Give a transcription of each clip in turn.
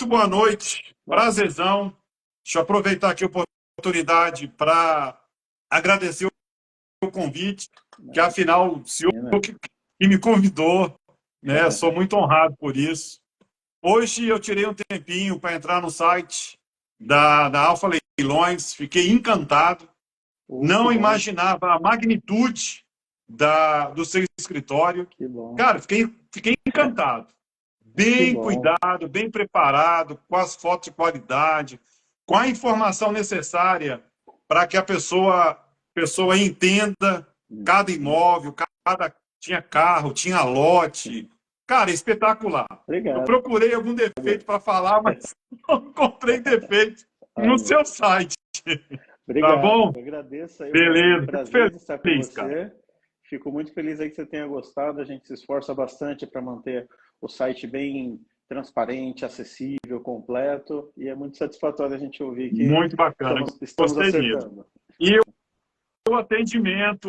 boa noite, Boa- prazerzão. Deixa eu aproveitar aqui a oportunidade para agradecer o convite, que afinal o senhor Imagina. que me convidou, né? Sou muito honrado por isso. Hoje eu tirei um tempinho para entrar no site da Alfa Leilões, fiquei encantado, Que não bom, imaginava a magnitude do seu escritório. que bom, Cara, fiquei encantado. que Bem bom. cuidado, bem preparado, com as fotos de qualidade, com a informação necessária para que a pessoa entenda cada imóvel, tinha carro, tinha lote. Cara, espetacular. Eu Obrigado. procurei algum defeito para falar, mas não encontrei defeito no Amém. seu site. Tá Obrigado. bom? Eu agradeço aí, é um Beleza. Fico prazer de estar com feliz, cara. você. Fico muito feliz aí que você tenha gostado. A gente se esforça bastante para manter o site bem transparente, acessível, completo. E é muito satisfatório a gente ouvir que Muito bacana. estamos Gostei mesmo. acertando. E o atendimento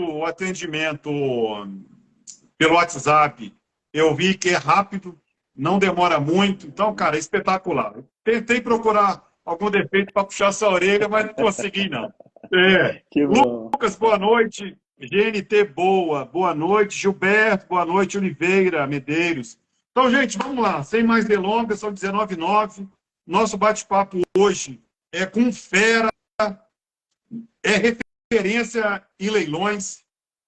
pelo WhatsApp, eu vi que é rápido, não demora muito. Então, cara, é espetacular. Tentei procurar algum defeito para puxar sua orelha, mas não consegui, não. É. Que bom. Lucas, boa noite. GNT, boa noite. Gilberto, boa noite. Oliveira, Medeiros. Então, gente, vamos lá. Sem mais delongas, são 19h09. Nosso bate-papo hoje é com fera, é referência em leilões.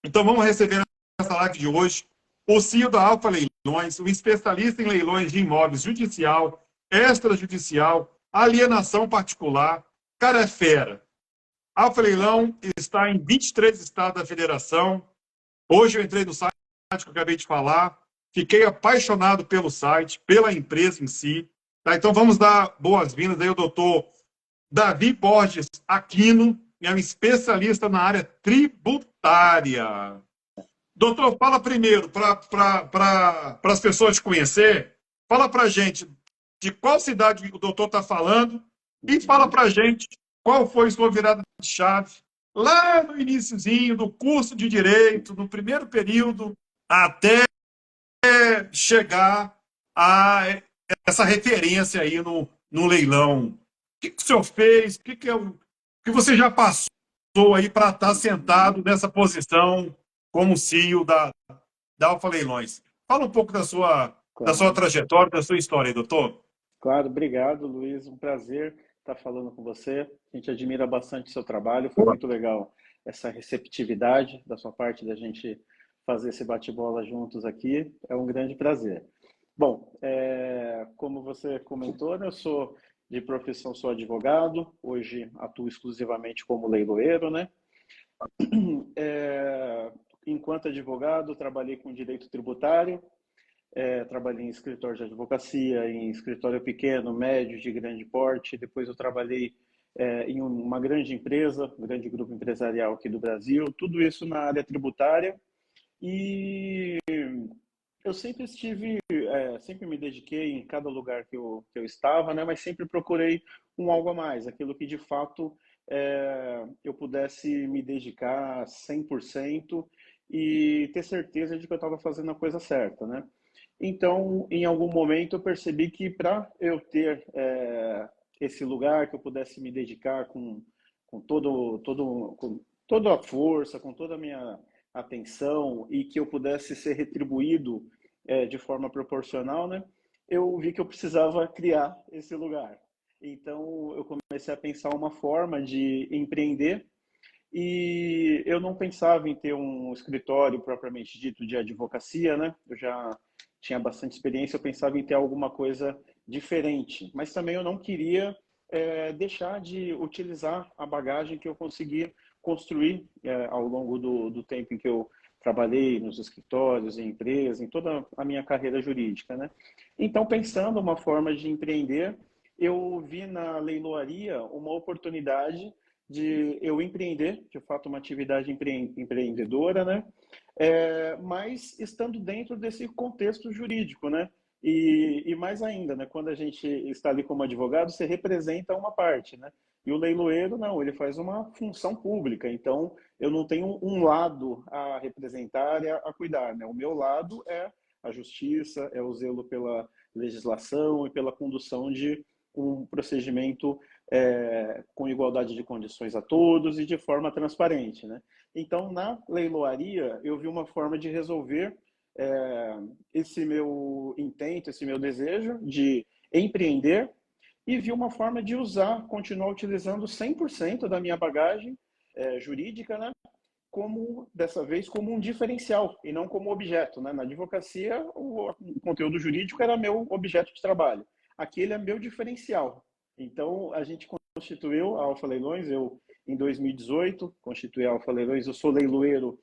Então, vamos receber nessa live de hoje o CEO da Alfa Leilões, um especialista em leilões de imóveis judicial, extrajudicial, alienação particular. Cara, é fera. Alfa Leilão está em 23 estados da federação. Hoje eu entrei no site que eu acabei de falar, fiquei apaixonado pelo site, pela empresa em si. Tá? Então, vamos dar boas-vindas aí ao doutor Davi Borges Aquino, é um especialista na área tributária. Doutor, fala primeiro, para as pessoas te conhecer, fala para a gente de qual cidade o doutor está falando e fala Uhum. para a gente qual foi sua virada de chave lá no iniciozinho do curso de Direito, no primeiro período, até chegar a essa referência aí no leilão. O que o senhor fez? O que você já passou aí para estar Uhum. sentado nessa posição como CEO da Alfa Leilões? Fala um pouco da sua Claro. trajetória, da sua história aí, doutor. Claro, obrigado, Luiz. Um prazer estar falando com você. A gente admira bastante o seu trabalho. Foi muito legal essa receptividade da sua parte da gente fazer esse bate-bola juntos aqui. É um grande prazer. Bom, como você comentou, né, eu sou de profissão, sou advogado. Hoje atuo exclusivamente como leiloeiro, né? É, enquanto advogado, trabalhei com direito tributário. Trabalhei em escritório de advocacia, em escritório pequeno, médio, de grande porte. Depois eu trabalhei em uma grande empresa, um grande grupo empresarial aqui do Brasil. Tudo isso na área tributária. E eu sempre sempre me dediquei em cada lugar que eu estava, né? Mas sempre procurei um algo a mais, aquilo que de fato eu pudesse me dedicar 100% e ter certeza de que eu estava fazendo a coisa certa, né? Então, em algum momento, eu percebi que para eu ter esse lugar que eu pudesse me dedicar com toda a força, com toda a minha atenção e que eu pudesse ser retribuído de forma proporcional, né? Eu vi que eu precisava criar esse lugar. Então, eu comecei a pensar uma forma de empreender e eu não pensava em ter um escritório propriamente dito de advocacia, né? Eu já tinha bastante experiência, eu pensava em ter alguma coisa diferente, mas também eu não queria deixar de utilizar a bagagem que eu consegui construir ao longo do tempo em que eu trabalhei nos escritórios, em empresas, em toda a minha carreira jurídica, né? Então, pensando uma forma de empreender, eu vi na leiloaria uma oportunidade de eu empreender, de fato, uma atividade empreendedora, né? Mas estando dentro desse contexto jurídico, né? E mais ainda, né? Quando a gente está ali como advogado, você representa uma parte, né? E o leiloeiro, não, ele faz uma função pública. Então, eu não tenho um lado a representar e a cuidar, né? O meu lado é a justiça, é o zelo pela legislação e pela condução de um procedimento com igualdade de condições a todos e de forma transparente, né? Então, na leiloaria, eu vi uma forma de resolver esse meu intento, esse meu desejo de empreender, e vi uma forma de continuar utilizando 100% da minha bagagem jurídica, né? Dessa vez, como um diferencial e não como objeto, né? Na advocacia, o conteúdo jurídico era meu objeto de trabalho. Aqui ele é meu diferencial. Então, a gente constituiu a Alfa Leilões, eu em 2018 constituí a Alfa Leilões, eu sou leiloeiro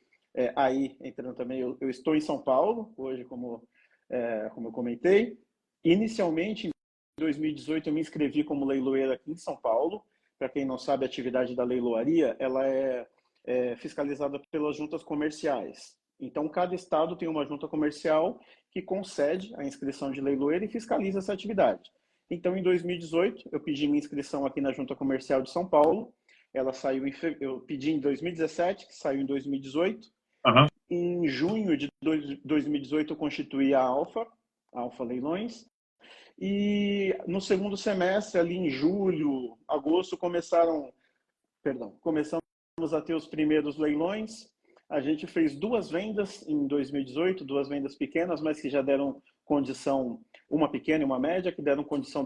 aí, entrando também, eu estou em São Paulo, hoje, como eu comentei. Inicialmente, em 2018, eu me inscrevi como leiloeiro aqui em São Paulo. Para quem não sabe, a atividade da leiloaria, ela é fiscalizada pelas juntas comerciais. Então, cada estado tem uma junta comercial que concede a inscrição de leiloeiro e fiscaliza essa atividade. Então, em 2018, eu pedi minha inscrição aqui na Junta Comercial de São Paulo. Ela saiu eu pedi em 2017, que saiu em 2018. Uhum. Em junho de 2018, eu constituí a Alfa Leilões. E no segundo semestre, ali em julho, agosto, começamos a ter os primeiros leilões. A gente fez 2 vendas em 2018, 2 vendas pequenas, mas que já deram condição, uma pequena e uma média, que deram condição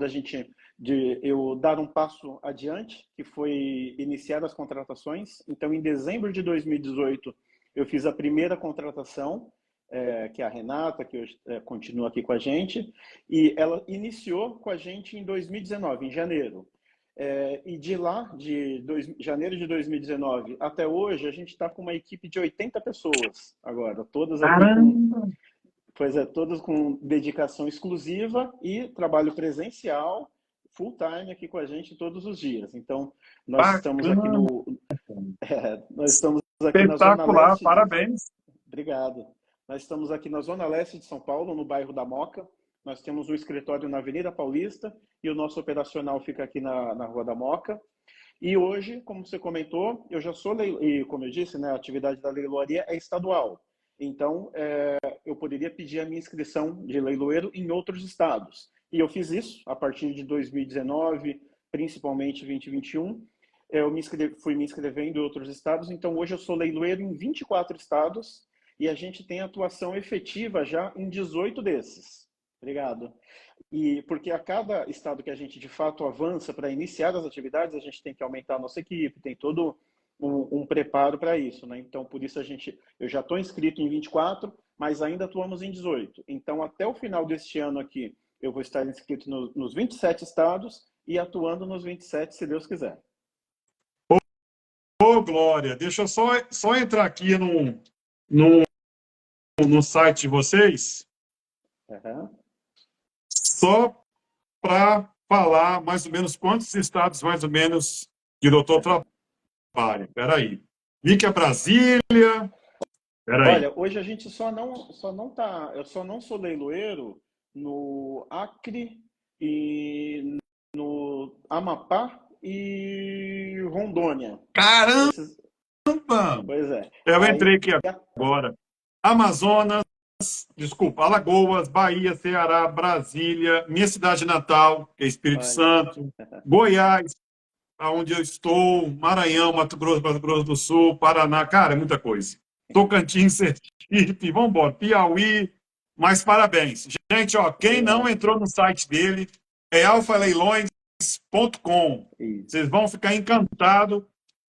de eu dar um passo adiante, que foi iniciar as contratações. Então, em dezembro de 2018, eu fiz a primeira contratação, que é a Renata, que hoje continua aqui com a gente, e ela iniciou com a gente em 2019, em janeiro. E de lá, janeiro de 2019 até hoje, a gente está com uma equipe de 80 pessoas agora, todas aqui todas com dedicação exclusiva e trabalho presencial, full time aqui com a gente todos os dias. Então, nós estamos aqui na Zona Leste. Parabéns. Obrigado. Nós estamos aqui na Zona Leste de São Paulo, no bairro da Moca. Nós temos um escritório na Avenida Paulista e o nosso operacional fica aqui na Rua da Moca. E hoje, como você comentou, eu já sou e como eu disse, né, a atividade da leiloaria é estadual. Então, eu poderia pedir a minha inscrição de leiloeiro em outros estados. E eu fiz isso a partir de 2019, principalmente 2021. Eu fui me inscrevendo em outros estados. Então, hoje eu sou leiloeiro em 24 estados e a gente tem atuação efetiva já em 18 desses. Obrigado. E porque a cada estado que a gente de fato avança para iniciar as atividades, a gente tem que aumentar a nossa equipe, tem todo um preparo para isso, né? Então, por isso eu já estou inscrito em 24, mas ainda atuamos em 18. Então, até o final deste ano aqui, eu vou estar inscrito nos 27 estados e atuando nos 27, se Deus quiser. Ô, Glória, deixa eu só entrar aqui no site de vocês. Uhum. Só para falar mais ou menos quantos estados mais ou menos que o doutor trabalha. Espera aí. Vi que é Brasília. Olha, hoje a gente eu só não sou leiloeiro no Acre e no Amapá e Rondônia. Caramba! Pois é. Eu entrei aqui agora. Amazonas, desculpa, Alagoas, Bahia, Ceará, Brasília, minha cidade natal, que é Espírito Santo, Goiás, onde eu estou, Maranhão, Mato Grosso do Sul, Paraná, cara, é muita coisa. Tocantins, Sergipe, vamos embora, Piauí, mas parabéns. Gente, ó, quem não entrou no site dele é alfaleilões.com. Vocês vão ficar encantados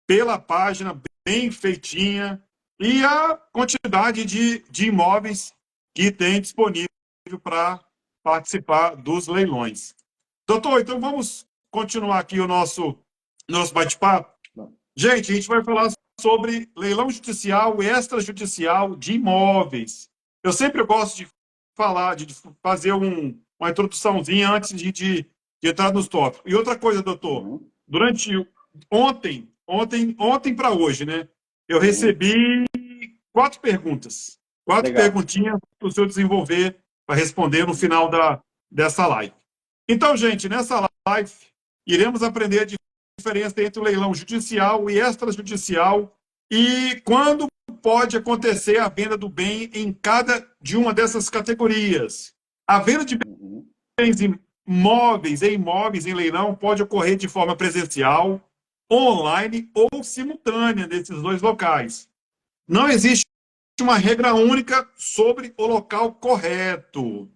pela página bem feitinha e a quantidade de imóveis que tem disponível para participar dos leilões. Doutor, então vamos continuar aqui o nosso bate-papo. Gente, a gente vai falar sobre leilão judicial e extrajudicial de imóveis. Eu sempre gosto de falar, de fazer uma introduçãozinha antes de entrar nos tópicos. E outra coisa, doutor, durante ontem para hoje, né? Eu recebi 4 perguntas. 4 perguntinhas para o senhor desenvolver, para responder no final dessa live. Então, gente, nessa live, iremos aprender a diferença entre o leilão judicial e extrajudicial e quando pode acontecer a venda do bem em cada de uma dessas categorias. A venda de bens móveis e imóveis em leilão pode ocorrer de forma presencial, online ou simultânea nesses dois locais. Não existe uma regra única sobre o local correto.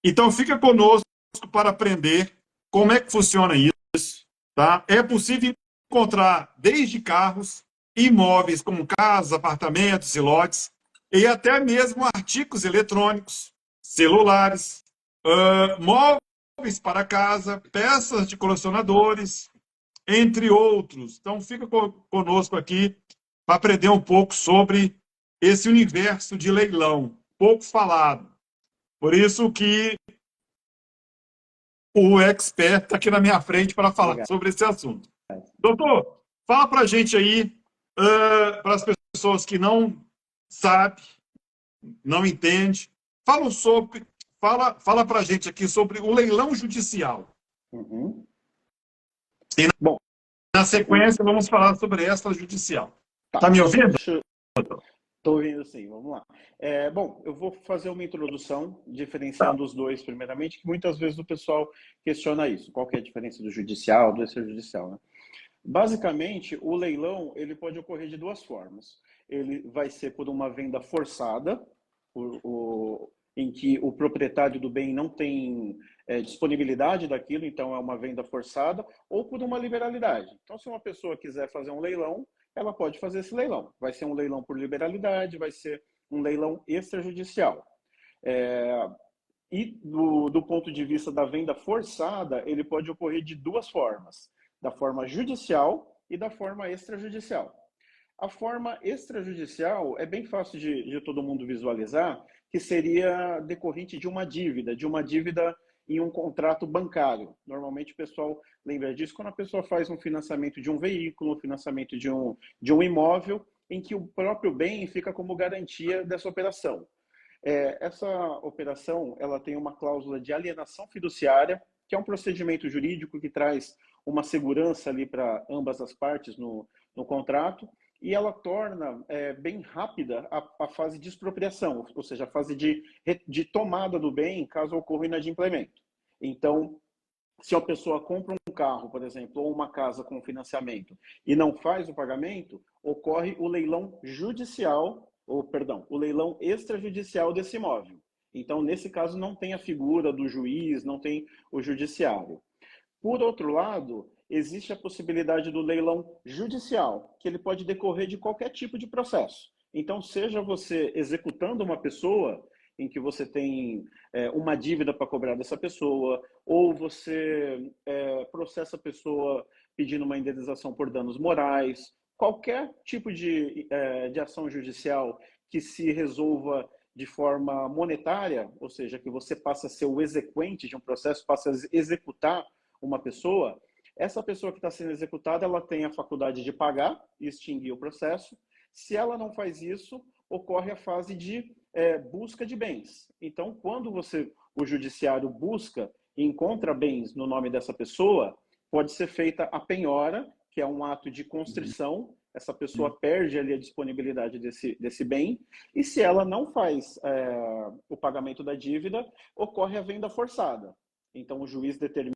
Então, fica conosco para aprender como é que funciona isso. Tá? É possível encontrar desde carros, imóveis como casas, apartamentos e lotes, e até mesmo artigos eletrônicos, celulares, móveis para casa, peças de colecionadores, entre outros. Então, fica conosco aqui para aprender um pouco sobre esse universo de leilão, pouco falado. Por isso que o expert está aqui na minha frente para falar Legal. sobre esse assunto. Doutor, fala para a gente aí, para as pessoas que não sabem, não entendem, fala para a gente aqui sobre o leilão judicial. Uhum. E Bom, na sequência vamos falar sobre extrajudicial. tá. Tá me ouvindo? Estou ouvindo sim, vamos lá. Bom, eu vou fazer uma introdução, diferenciando os dois primeiramente, que muitas vezes o pessoal questiona isso. Qual que é a diferença do judicial, do extrajudicial, né? Basicamente, o leilão ele pode ocorrer de duas formas. Ele vai ser por uma venda forçada, em que o proprietário do bem não tem disponibilidade daquilo, então é uma venda forçada, ou por uma liberalidade. Então, se uma pessoa quiser fazer um leilão, ela pode fazer esse leilão. Vai ser um leilão por liberalidade, vai ser um leilão extrajudicial. E do ponto de vista da venda forçada, ele pode ocorrer de duas formas, da forma judicial e da forma extrajudicial. A forma extrajudicial é bem fácil de todo mundo visualizar, que seria decorrente de uma dívida em um contrato bancário. Normalmente o pessoal lembra disso quando a pessoa faz um financiamento de um veículo, um financiamento de um imóvel, em que o próprio bem fica como garantia dessa operação. Essa operação ela tem uma cláusula de alienação fiduciária, que é um procedimento jurídico que traz uma segurança ali para ambas as partes no contrato, e ela torna bem rápida a fase de expropriação, ou seja, a fase de tomada do bem caso ocorra inadimplemento. Então, se a pessoa compra um carro, por exemplo, ou uma casa com financiamento e não faz o pagamento, ocorre o leilão judicial, o leilão extrajudicial desse imóvel. Então, nesse caso, não tem a figura do juiz, não tem o judiciário. Por outro lado, existe a possibilidade do leilão judicial, que ele pode decorrer de qualquer tipo de processo. Então, seja você executando uma pessoa, em que você tem uma dívida para cobrar dessa pessoa, ou você processa a pessoa pedindo uma indenização por danos morais, qualquer tipo de ação judicial que se resolva de forma monetária, ou seja, que você passa a ser o exequente de um processo, passa a executar uma pessoa, essa pessoa que está sendo executada, ela tem a faculdade de pagar e extinguir o processo. Se ela não faz isso, ocorre a fase de busca de bens. Então, quando o judiciário busca e encontra bens no nome dessa pessoa, pode ser feita a penhora, que é um ato de constrição. Essa pessoa perde ali a disponibilidade desse bem, e se ela não faz o pagamento da dívida, ocorre a venda forçada. Então, o juiz determina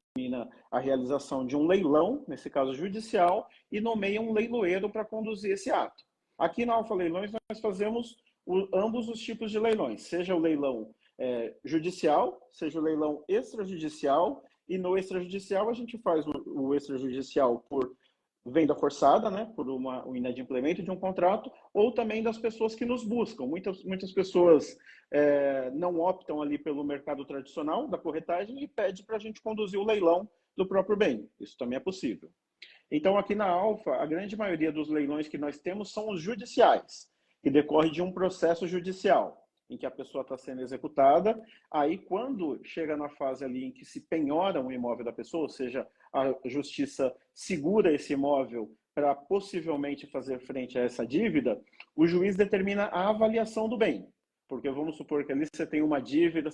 a realização de um leilão, nesse caso judicial, e nomeia um leiloeiro para conduzir esse ato. Aqui na Alfa Leilões, nós fazemos ambos os tipos de leilões, seja o leilão judicial, seja o leilão extrajudicial, e no extrajudicial a gente faz o extrajudicial por venda forçada, né, por um inadimplemento de um contrato, ou também das pessoas que nos buscam. Muitas pessoas não optam ali pelo mercado tradicional da corretagem e pedem para a gente conduzir o leilão do próprio bem. Isso também é possível. Então, aqui na Alfa, a grande maioria dos leilões que nós temos são os judiciais, que decorre de um processo judicial, em que a pessoa está sendo executada. Aí, quando chega na fase ali em que se penhora um imóvel da pessoa, ou seja, a justiça segura esse imóvel para possivelmente fazer frente a essa dívida, o juiz determina a avaliação do bem. Porque vamos supor que ali você tem uma dívida,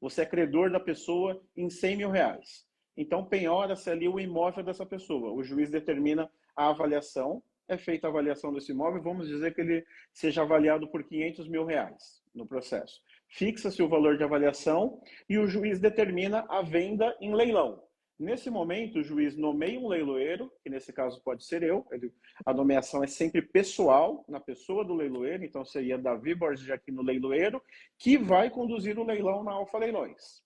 você é credor da pessoa em 100 mil reais. Então, penhora-se ali o imóvel dessa pessoa. O juiz determina a avaliação, é feita a avaliação desse imóvel, vamos dizer que ele seja avaliado por 500 mil reais no processo. fixa-se o valor de avaliação e o juiz determina a venda em leilão. Nesse momento, o juiz nomeia um leiloeiro, que nesse caso pode ser eu, a nomeação é sempre pessoal, na pessoa do leiloeiro, então seria Davi Borges de Aquino leiloeiro, que vai conduzir o leilão na Alfa Leilões.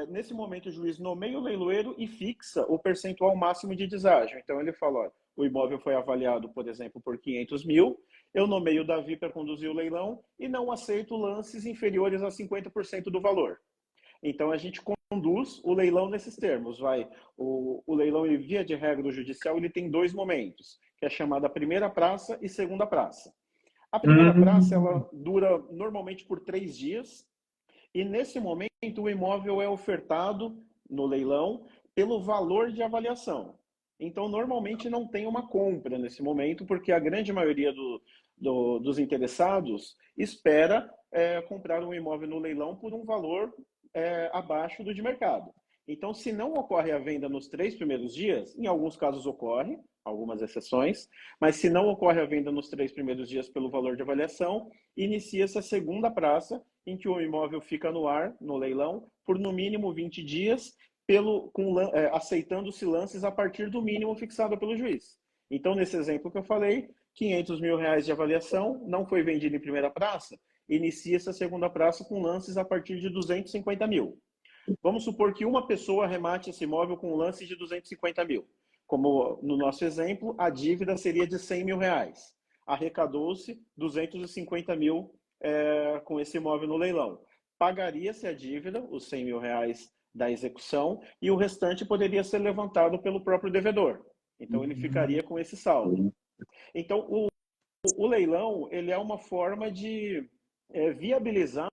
Nesse momento, o juiz nomeia o leiloeiro e fixa o percentual máximo de deságio. Então, ele fala, olha, o imóvel foi avaliado, por exemplo, por 500 mil, eu nomeio o Davi para conduzir o leilão e não aceito lances inferiores a 50% do valor. Então, a gente conduz o leilão nesses termos. O leilão, via de regra do judicial, ele tem 2 momentos, que é chamada primeira praça e segunda praça. A primeira praça, ela dura normalmente por 3 dias, e nesse momento o imóvel é ofertado no leilão pelo valor de avaliação. Então, normalmente não tem uma compra nesse momento, porque a grande maioria dos interessados espera comprar um imóvel no leilão por um valor abaixo do de mercado. Então, se não ocorre a venda nos 3 primeiros dias, em alguns casos ocorre, algumas exceções, mas se não ocorre a venda nos 3 primeiros dias pelo valor de avaliação, inicia-se a segunda praça, em que o imóvel fica no ar, no leilão, por no mínimo 20 dias, aceitando-se lances a partir do mínimo fixado pelo juiz. Então, nesse exemplo que eu falei, 500 mil reais de avaliação, não foi vendido em primeira praça, inicia-se a segunda praça com lances a partir de 250 mil. Vamos supor que uma pessoa remate esse imóvel com um lance de 250 mil. Como no nosso exemplo, a dívida seria de 100 mil reais. Arrecadou-se 250 mil com esse imóvel no leilão. Pagaria-se a dívida, os 100 mil reais da execução, e o restante poderia ser levantado pelo próprio devedor. Então, ele ficaria com esse saldo. Então, o leilão, ele é uma forma de viabilizar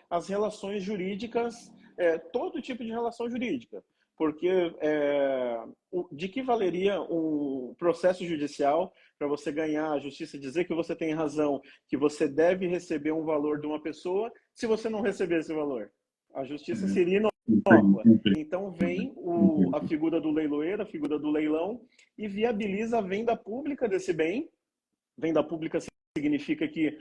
as relações jurídicas, todo tipo de relação jurídica. Porque de que valeria um processo judicial para você ganhar a justiça, dizer que você tem razão, que você deve receber um valor de uma pessoa, se você não receber esse valor? A justiça seria inócua. Então vem a figura do leiloeiro, a figura do leilão, e viabiliza a venda pública desse bem. Venda pública significa que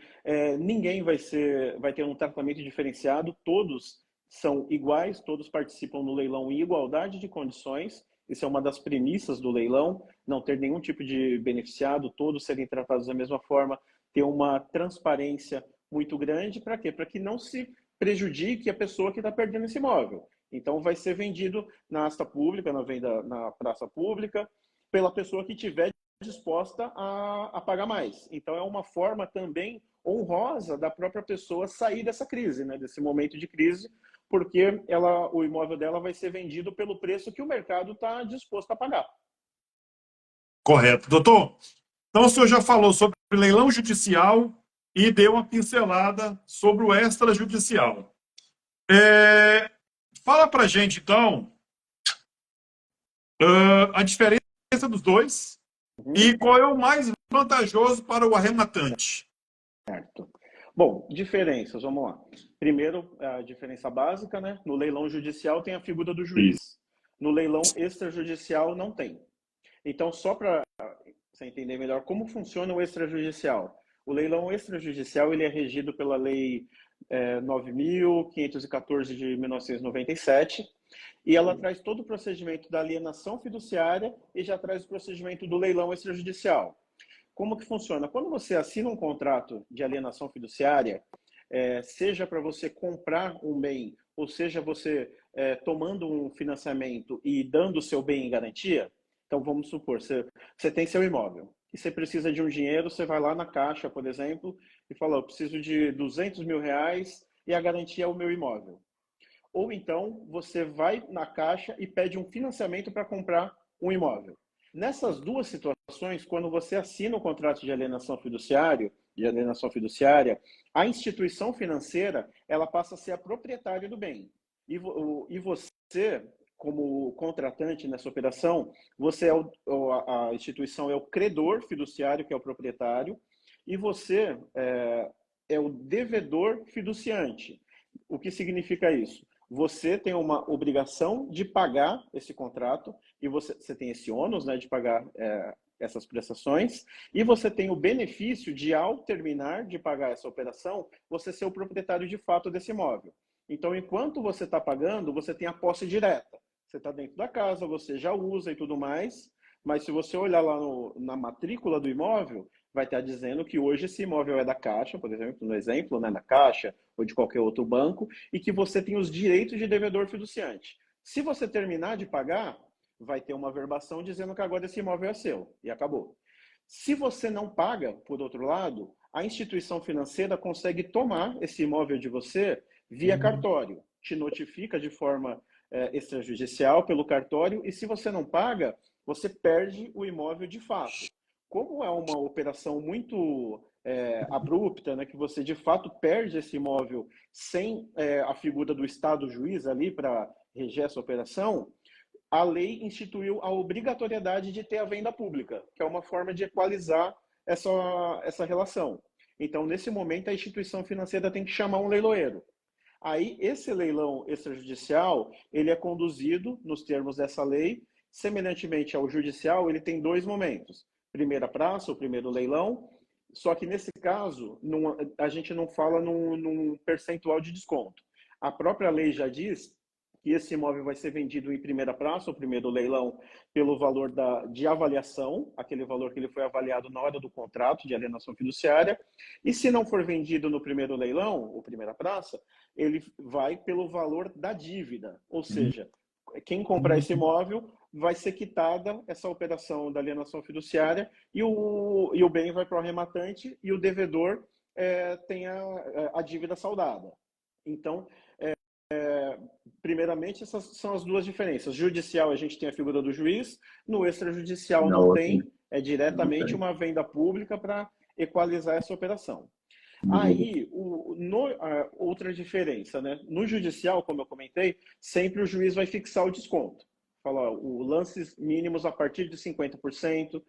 ninguém vai ter um tratamento diferenciado, todos são iguais, todos participam no leilão em igualdade de condições. Isso é uma das premissas do leilão, não ter nenhum tipo de beneficiado, todos serem tratados da mesma forma, ter uma transparência muito grande. Para quê? Para que não se prejudique a pessoa que está perdendo esse imóvel. Então, vai ser vendido na asta pública, na praça pública, pela pessoa que tiver disposta a pagar mais. Então, é uma forma também honrosa da própria pessoa sair dessa crise, né? Desse momento de crise, porque o imóvel dela vai ser vendido pelo preço que o mercado está disposto a pagar. Correto. Doutor, então o senhor já falou sobre leilão judicial e deu uma pincelada sobre o extrajudicial. Fala para a gente, então, a diferença dos dois e qual é o mais vantajoso para o arrematante. Certo. Bom, diferenças, vamos lá. Primeiro, a diferença básica, né? No leilão judicial tem a figura do juiz. No leilão extrajudicial não tem. Então, só para você entender melhor como funciona o extrajudicial. O leilão extrajudicial ele é regido pela Lei 9.514 de 1997 e ela traz todo o procedimento da alienação fiduciária e já traz o procedimento do leilão extrajudicial. Como que funciona? Quando você assina um contrato de alienação fiduciária, seja para você comprar um bem, ou seja você tomando um financiamento e dando o seu bem em garantia, então vamos supor, você tem seu imóvel e você precisa de um dinheiro, você vai lá na Caixa, por exemplo, e fala, eu preciso de 200 mil reais e a garantia é o meu imóvel. Ou então você vai na Caixa e pede um financiamento para comprar um imóvel. Nessas duas situações, quando você assina o contrato de alienação fiduciária, a instituição financeira ela passa a ser a proprietária do bem. E você, como contratante nessa operação, a instituição é o credor fiduciário, que é o proprietário, e você é o devedor fiduciante. O que significa isso? Você tem uma obrigação de pagar esse contrato e você tem esse ônus, né, de pagar essas prestações, e você tem o benefício de, ao terminar de pagar essa operação, você ser o proprietário de fato desse imóvel. Então, enquanto você está pagando, você tem a posse direta. Você está dentro da casa, você já usa e tudo mais, mas se você olhar lá na matrícula do imóvel, vai estar dizendo que hoje esse imóvel é da Caixa, por exemplo, no exemplo, né, da Caixa ou de qualquer outro banco, e que você tem os direitos de devedor fiduciante. Se você terminar de pagar, vai ter uma verbação dizendo que agora esse imóvel é seu, e acabou. Se você não paga, por outro lado, a instituição financeira consegue tomar esse imóvel de você via cartório, te notifica de forma extrajudicial pelo cartório, e se você não paga, você perde o imóvel de fato. Como é uma operação muito abrupta, né, que você de fato perde esse imóvel sem a figura do Estado juiz ali para reger essa operação, a lei instituiu a obrigatoriedade de ter a venda pública, que é uma forma de equalizar essa relação. Então, nesse momento, a instituição financeira tem que chamar um leiloeiro. Aí, esse leilão extrajudicial, ele é conduzido nos termos dessa lei, semelhantemente ao judicial, ele tem dois momentos. Primeira praça, o primeiro leilão, só que nesse caso, a gente não fala num percentual de desconto. A própria lei já diz que esse imóvel vai ser vendido em primeira praça, o primeiro leilão, pelo valor de avaliação, aquele valor que ele foi avaliado na hora do contrato de alienação fiduciária, e se não for vendido no primeiro leilão, ou primeira praça, ele vai pelo valor da dívida, ou seja, quem comprar esse imóvel vai ser quitada essa operação da alienação fiduciária e o bem vai para o arrematante e o devedor tem a dívida saldada. Então, primeiramente, essas são as duas diferenças. Judicial, a gente tem a figura do juiz, no extrajudicial não tem, é diretamente uma venda pública para equalizar essa operação. Aí, outra diferença, né? No judicial, como eu comentei, sempre o juiz vai fixar o desconto. Fala, o lances mínimos a partir de 50%,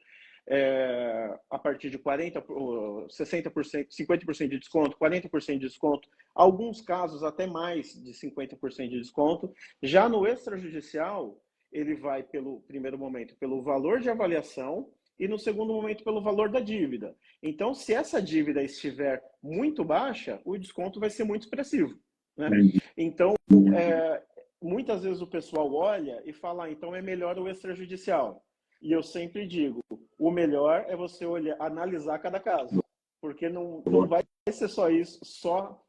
a partir de 40%, 60%, 50% de desconto, 40% de desconto, alguns casos até mais de 50% de desconto. Já no extrajudicial, ele vai, pelo primeiro momento, pelo valor de avaliação e no segundo momento, pelo valor da dívida. Então, se essa dívida estiver muito baixa, o desconto vai ser muito expressivo, né? Então, muitas vezes o pessoal olha e fala, então é melhor o extrajudicial. E eu sempre digo, o melhor é você analisar cada caso, porque não vai ser só isso, só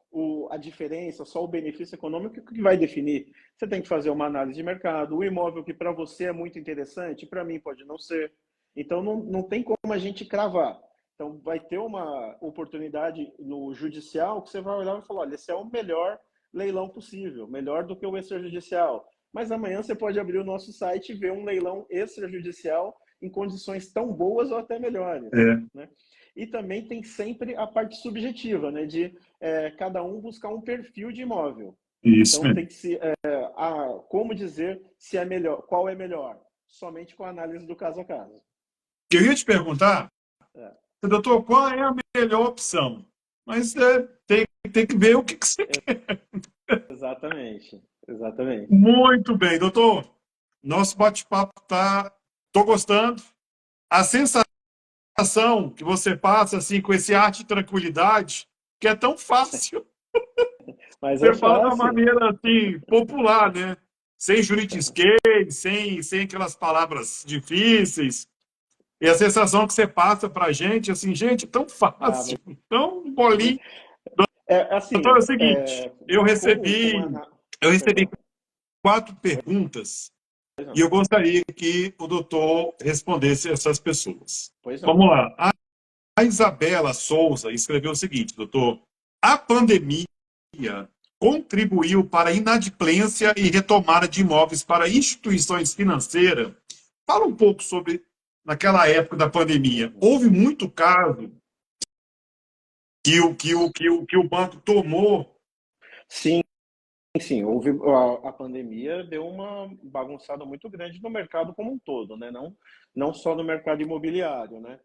a diferença, só o benefício econômico que vai definir. Você tem que fazer uma análise de mercado, o imóvel que para você é muito interessante, para mim pode não ser. Então não tem como a gente cravar. Então vai ter uma oportunidade no judicial que você vai olhar e falar, olha, esse é o melhor leilão possível, melhor do que o extrajudicial. Mas amanhã você pode abrir o nosso site e ver um leilão extrajudicial em condições tão boas ou até melhores. Né? E também tem sempre a parte subjetiva, né? De cada um buscar um perfil de imóvel. Isso então tem que se como dizer se é melhor, qual é melhor? Somente com a análise do caso a caso. Eu ia te perguntar, doutor, qual é a melhor opção? Mas tem que ver o que você quer. Exatamente. Exatamente. Muito bem, doutor. Nosso bate-papo tô gostando. A sensação que você passa assim com esse ar de tranquilidade, que é tão fácil. Mas você fala de uma maneira assim popular, né? Sem juridiquês, sem aquelas palavras difíceis. E a sensação que você passa para a gente, assim, gente, tão fácil, tão bolinho. Assim, Doutor, é o seguinte, eu recebi 4 perguntas e eu gostaria que o doutor respondesse essas pessoas. Vamos lá. A Isabela Souza escreveu o seguinte, doutor: a pandemia contribuiu para a inadimplência e retomada de imóveis para instituições financeiras. Fala um pouco sobre, naquela época da pandemia, houve muito caso que o banco tomou. Sim, houve a pandemia deu uma bagunçada muito grande no mercado como um todo, né? Não só no mercado imobiliário, né?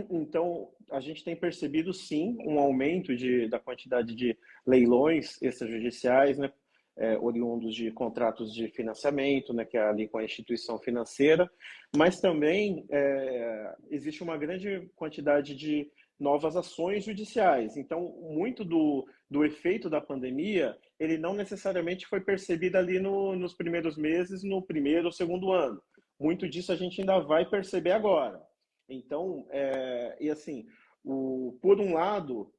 Então, a gente tem percebido, sim, um aumento da quantidade de leilões extrajudiciais, né? oriundos de contratos de financiamento, né, que é ali com a instituição financeira, mas também existe uma grande quantidade de novas ações judiciais. Então, muito do efeito da pandemia, ele não necessariamente foi percebido ali nos primeiros meses, no primeiro ou segundo ano. Muito disso a gente ainda vai perceber agora. Então, e assim, por um lado,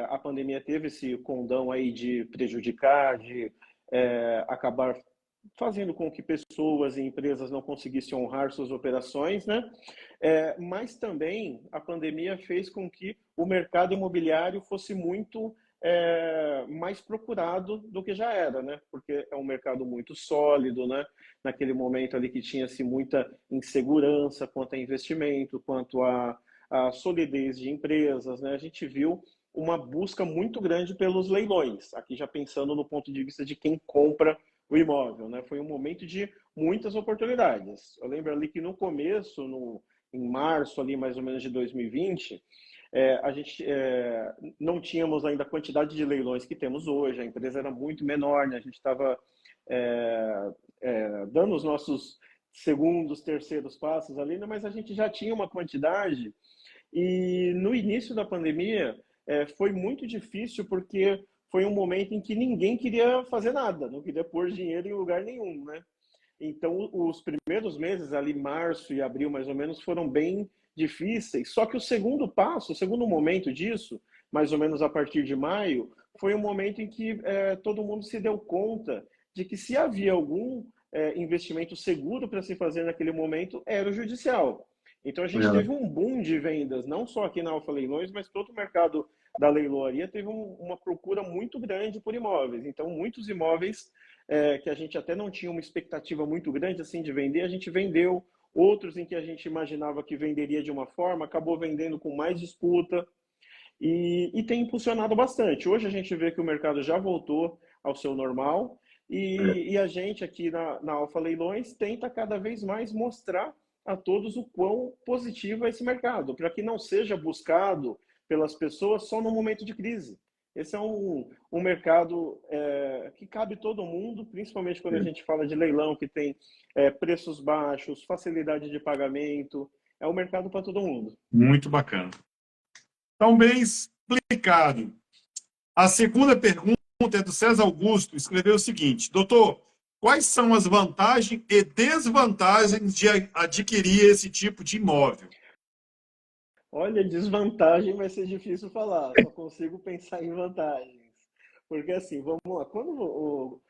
a pandemia teve esse condão aí de prejudicar, de acabar fazendo com que pessoas e empresas não conseguissem honrar suas operações, né? Mas também a pandemia fez com que o mercado imobiliário fosse muito mais procurado do que já era, né? Porque é um mercado muito sólido, né? Naquele momento ali que tinha-se muita insegurança quanto a investimento, quanto a solidez de empresas, né? A gente viu uma busca muito grande pelos leilões, aqui já pensando no ponto de vista de quem compra o imóvel, né? Foi um momento de muitas oportunidades. Eu lembro ali que no começo, em março ali mais ou menos de 2020, a gente não tínhamos ainda a quantidade de leilões que temos hoje, a empresa era muito menor, né? A gente estava dando os nossos segundos, terceiros passos ali, né? Mas a gente já tinha uma quantidade e no início da pandemia foi muito difícil porque foi um momento em que ninguém queria fazer nada, não queria pôr dinheiro em lugar nenhum, né? Então, os primeiros meses, ali março e abril mais ou menos, foram bem difíceis. Só que o segundo passo, o segundo momento disso, mais ou menos a partir de maio, foi um momento em que todo mundo se deu conta de que se havia algum investimento seguro para se fazer naquele momento, era o judicial. Então, a gente teve um boom de vendas, não só aqui na Alfa Leilões, mas todo o mercado da leiloaria teve uma procura muito grande por imóveis. Então, muitos imóveis que a gente até não tinha uma expectativa muito grande assim de vender, a gente vendeu. Outros em que a gente imaginava que venderia de uma forma, acabou vendendo com mais disputa e tem impulsionado bastante. Hoje a gente vê que o mercado já voltou ao seu normal e a gente aqui na Alfa Leilões tenta cada vez mais mostrar a todos o quão positivo é esse mercado, para que não seja buscado pelas pessoas só no momento de crise. Esse é um mercado que cabe todo mundo, principalmente quando a gente fala de leilão, que tem preços baixos, facilidade de pagamento. É um mercado para todo mundo. Muito bacana. Então, bem explicado. A segunda pergunta é do César Augusto, escreveu o seguinte: doutor, quais são as vantagens e desvantagens de adquirir esse tipo de imóvel? Olha, desvantagem vai ser difícil falar, só consigo pensar em vantagens. Porque assim, vamos lá, quando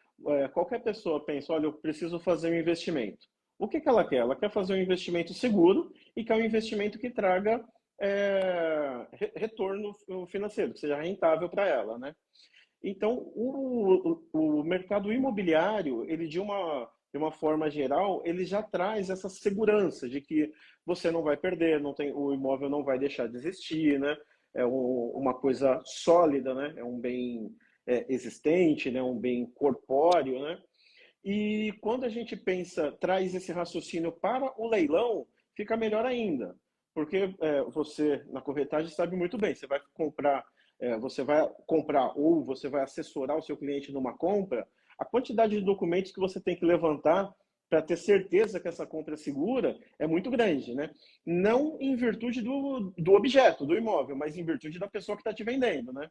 qualquer pessoa pensa, olha, eu preciso fazer um investimento. O que ela quer? Ela quer fazer um investimento seguro e quer um investimento que traga retorno financeiro, que seja rentável para ela, né? Então, o mercado imobiliário, ele de uma forma geral, ele já traz essa segurança de que você não vai perder, o imóvel não vai deixar de existir, né? É uma coisa sólida, né? É um bem existente, né? Um bem corpóreo, né? E quando a gente traz esse raciocínio para o leilão, fica melhor ainda. Porque você, na corretagem, sabe muito bem, você vai comprar ou você vai assessorar o seu cliente numa compra, a quantidade de documentos que você tem que levantar para ter certeza que essa compra é segura é muito grande, né? Não em virtude do objeto, do imóvel, mas em virtude da pessoa que está te vendendo, né?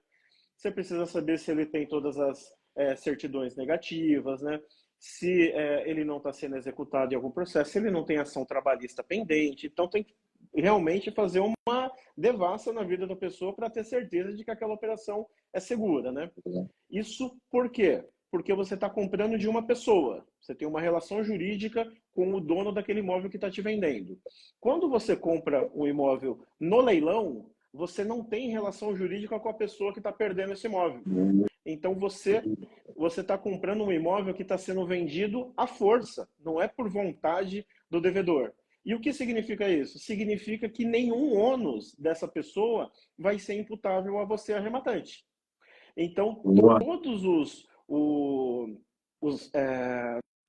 Você precisa saber se ele tem todas as certidões negativas, né? Se ele não está sendo executado em algum processo, se ele não tem ação trabalhista pendente. Então, tem que realmente fazer uma devassa na vida da pessoa para ter certeza de que aquela operação é segura, né? Isso por quê? Porque você está comprando de uma pessoa. Você tem uma relação jurídica com o dono daquele imóvel que está te vendendo. Quando você compra um imóvel no leilão, você não tem relação jurídica com a pessoa que está perdendo esse imóvel. Então, você está comprando um imóvel que está sendo vendido à força, não é por vontade do devedor. E o que significa isso? Significa que nenhum ônus dessa pessoa vai ser imputável a você, arrematante. Então,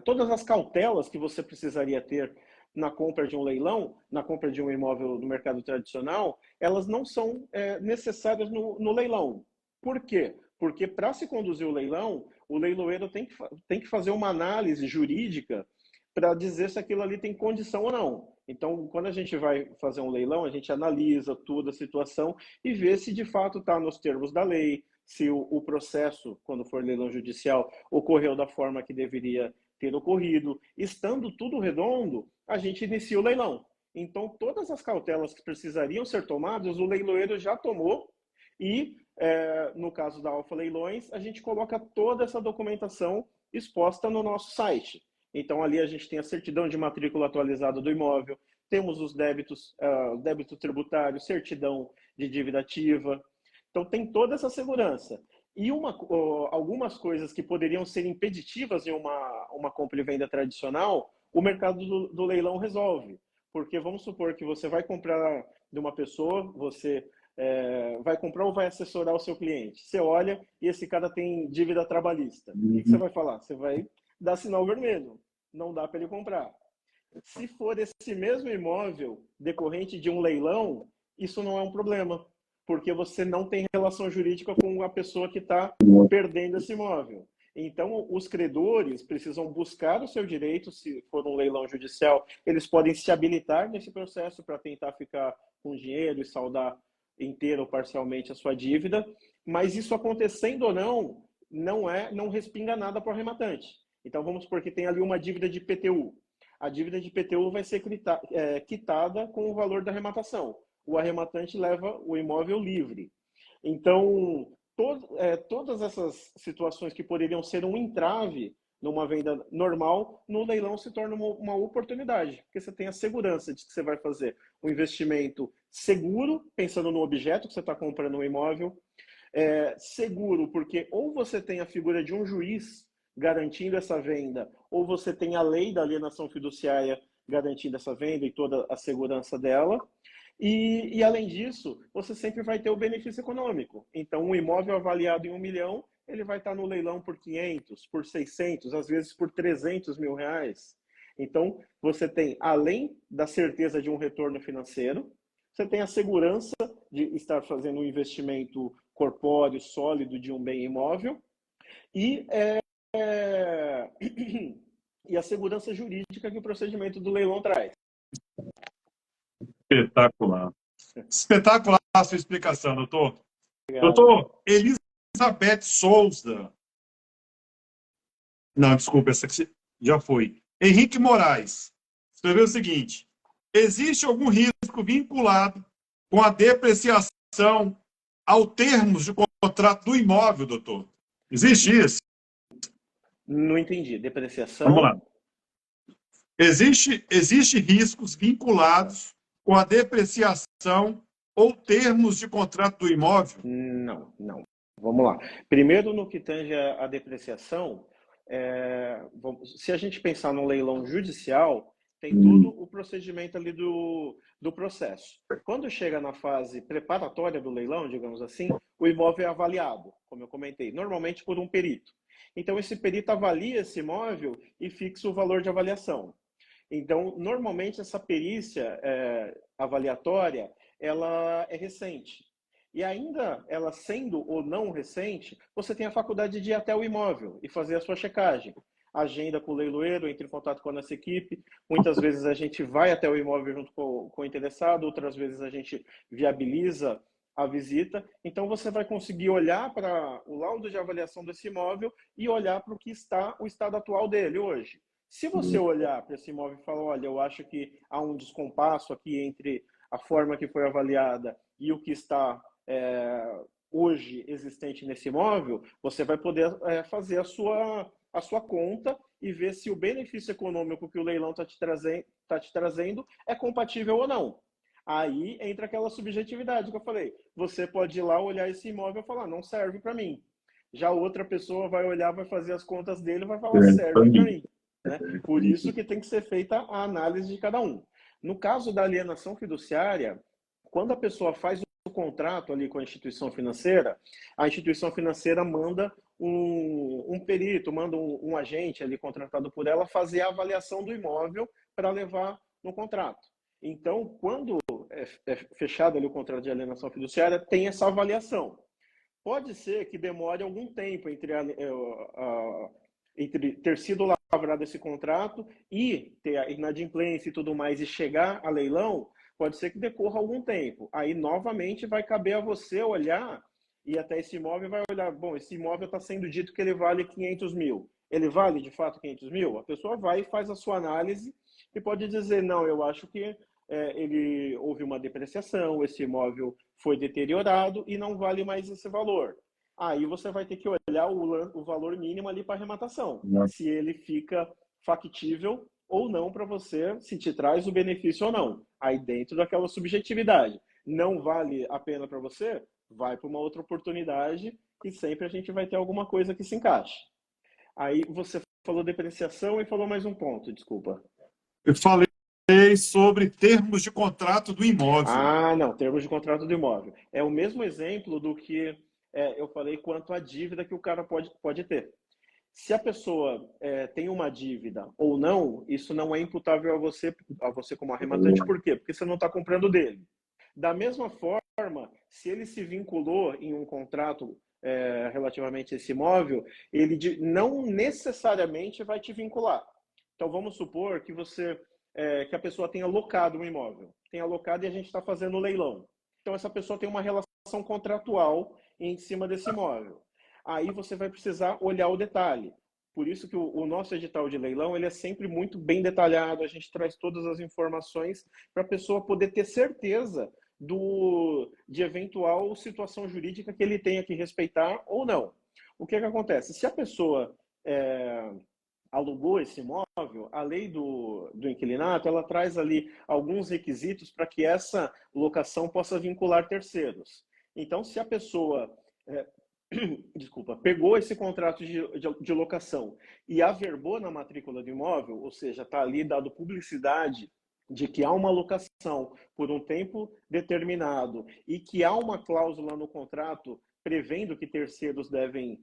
todas as cautelas que você precisaria ter na compra de um leilão, na compra de um imóvel no mercado tradicional, elas não são necessárias no leilão. Por quê? Porque para se conduzir o leiloeiro tem que fazer uma análise jurídica para dizer se aquilo ali tem condição ou não. Então, quando a gente vai fazer um leilão, a gente analisa toda a situação e vê se de fato está nos termos da lei, se o processo, quando for leilão judicial, ocorreu da forma que deveria ter ocorrido. Estando tudo redondo, a gente inicia o leilão. Então, todas as cautelas que precisariam ser tomadas, o leiloeiro já tomou e, no caso da Alfa Leilões, a gente coloca toda essa documentação exposta no nosso site. Então, ali a gente tem a certidão de matrícula atualizada do imóvel, temos os débitos, débito tributário, certidão de dívida ativa. Então, tem toda essa segurança. E algumas coisas que poderiam ser impeditivas em uma compra e venda tradicional, o mercado do leilão resolve. Porque vamos supor que você vai comprar de uma pessoa, você vai comprar ou vai assessorar o seu cliente. Você olha e esse cara tem dívida trabalhista. O que você vai falar? Você vai dar sinal vermelho. Não dá para ele comprar. Se for esse mesmo imóvel decorrente de um leilão, isso não é um problema, porque você não tem relação jurídica com a pessoa que está perdendo esse imóvel. Então, os credores precisam buscar o seu direito, se for um leilão judicial, eles podem se habilitar nesse processo para tentar ficar com dinheiro e saldar inteiro ou parcialmente a sua dívida, mas isso acontecendo ou não respinga nada para o arrematante. Então, vamos supor que tem ali uma dívida de IPTU. A dívida de IPTU vai ser quitada com o valor da arrematação. O arrematante leva o imóvel livre. Então, todas essas situações que poderiam ser um entrave numa venda normal, no leilão se torna uma oportunidade, porque você tem a segurança de que você vai fazer um investimento seguro, pensando no objeto que você está comprando um imóvel, seguro, porque ou você tem a figura de um juiz garantindo essa venda, ou você tem a lei da alienação fiduciária garantindo essa venda e toda a segurança dela. E além disso, você sempre vai ter o benefício econômico. Então, um imóvel avaliado em 1 milhão, ele vai estar no leilão por 500, por 600, às vezes por 300 mil reais. Então, você tem, além da certeza de um retorno financeiro, você tem a segurança de estar fazendo um investimento corpóreo, sólido de um bem imóvel e e a segurança jurídica que o procedimento do leilão traz. Espetacular. Espetacular a sua explicação, doutor. Obrigado. Doutor Elizabeth Souza. Não, desculpa, essa aqui já foi. Henrique Moraes escreveu o seguinte: existe algum risco vinculado com a depreciação ao termos de contrato do imóvel, doutor? Existe isso? Não entendi. Depreciação? Vamos lá. Existe riscos vinculados com a depreciação ou termos de contrato do imóvel? Não. Vamos lá. Primeiro, no que tange a depreciação, se a gente pensar no leilão judicial, tem todo o procedimento ali do processo. Quando chega na fase preparatória do leilão, digamos assim, o imóvel é avaliado, como eu comentei, normalmente por um perito. Então, esse perito avalia esse imóvel e fixa o valor de avaliação. Então, normalmente, essa perícia avaliatória, ela é recente. E ainda ela sendo ou não recente, você tem a faculdade de ir até o imóvel e fazer a sua checagem. Agenda com o leiloeiro, entre em contato com a nossa equipe. Muitas vezes a gente vai até o imóvel junto com o interessado, outras vezes a gente viabiliza a visita. Então, você vai conseguir olhar para o laudo de avaliação desse imóvel e olhar para o que está o estado atual dele hoje. Se você olhar para esse imóvel e falar, olha, eu acho que há um descompasso aqui entre a forma que foi avaliada e o que está hoje existente nesse imóvel, você vai poder fazer a sua conta e ver se o benefício econômico que o leilão está te trazendo é compatível ou não. Aí entra aquela subjetividade que eu falei. Você pode ir lá olhar esse imóvel e falar, não serve para mim. Já outra pessoa vai olhar, vai fazer as contas dele e vai falar, serve para mim. Né? Por isso que tem que ser feita a análise de cada um. No caso da alienação fiduciária, quando a pessoa faz o contrato ali com a instituição financeira manda um perito, manda um agente ali contratado por ela fazer a avaliação do imóvel para levar no contrato. Então, quando é fechado ali o contrato de alienação fiduciária, tem essa avaliação. Pode ser que demore algum tempo entre ter sido lavrado esse contrato e ter a inadimplência e tudo mais e chegar a leilão, pode ser que decorra algum tempo. Aí, novamente, vai caber a você olhar e até esse imóvel vai olhar, bom, esse imóvel está sendo dito que ele vale 500 mil. Ele vale, de fato, 500 mil? A pessoa vai e faz a sua análise e pode dizer, não, eu acho que ele houve uma depreciação, esse imóvel foi deteriorado e não vale mais esse valor. Aí você vai ter que olhar o valor mínimo ali para arrematação, se ele fica factível ou não para você, se te traz o benefício ou não. Aí dentro daquela subjetividade. Não vale a pena para você? Vai para uma outra oportunidade e sempre a gente vai ter alguma coisa que se encaixe. Aí você falou depreciação e falou mais um ponto, desculpa. Eu falei sobre termos de contrato do imóvel. Ah, não, termos de contrato do imóvel. É o mesmo exemplo do que eu falei quanto à dívida que o cara pode ter. Se a pessoa tem uma dívida ou não, isso não é imputável a você como arrematante. Por quê? Porque você não está comprando dele. Da mesma forma, se ele se vinculou em um contrato relativamente a esse imóvel, ele não necessariamente vai te vincular. Então, vamos supor que que a pessoa tenha locado um imóvel. Tenha locado e a gente está fazendo o leilão. Então, essa pessoa tem uma relação contratual em cima desse imóvel. Aí você vai precisar olhar o detalhe. Por isso que o nosso edital de leilão ele é sempre muito bem detalhado, a gente traz todas as informações para a pessoa poder ter certeza de eventual situação jurídica que ele tenha que respeitar ou não. O que acontece? Se a pessoa alugou esse imóvel, a lei do inquilinato ela traz ali alguns requisitos para que essa locação possa vincular terceiros. Então, se a pessoa pegou esse contrato de locação e averbou na matrícula do imóvel, ou seja, está ali dado publicidade de que há uma locação por um tempo determinado e que há uma cláusula no contrato prevendo que terceiros devem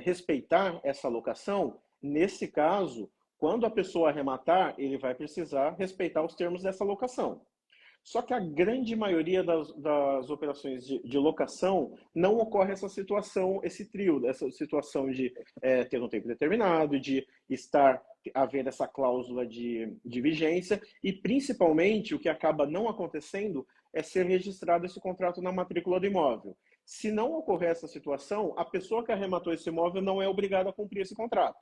respeitar essa locação, nesse caso, quando a pessoa arrematar, ele vai precisar respeitar os termos dessa locação. Só que a grande maioria das operações de locação não ocorre essa situação, esse trio, essa situação de ter um tempo determinado, de haver essa cláusula de vigência e, principalmente, o que acaba não acontecendo é ser registrado esse contrato na matrícula do imóvel. Se não ocorrer essa situação, a pessoa que arrematou esse imóvel não é obrigada a cumprir esse contrato.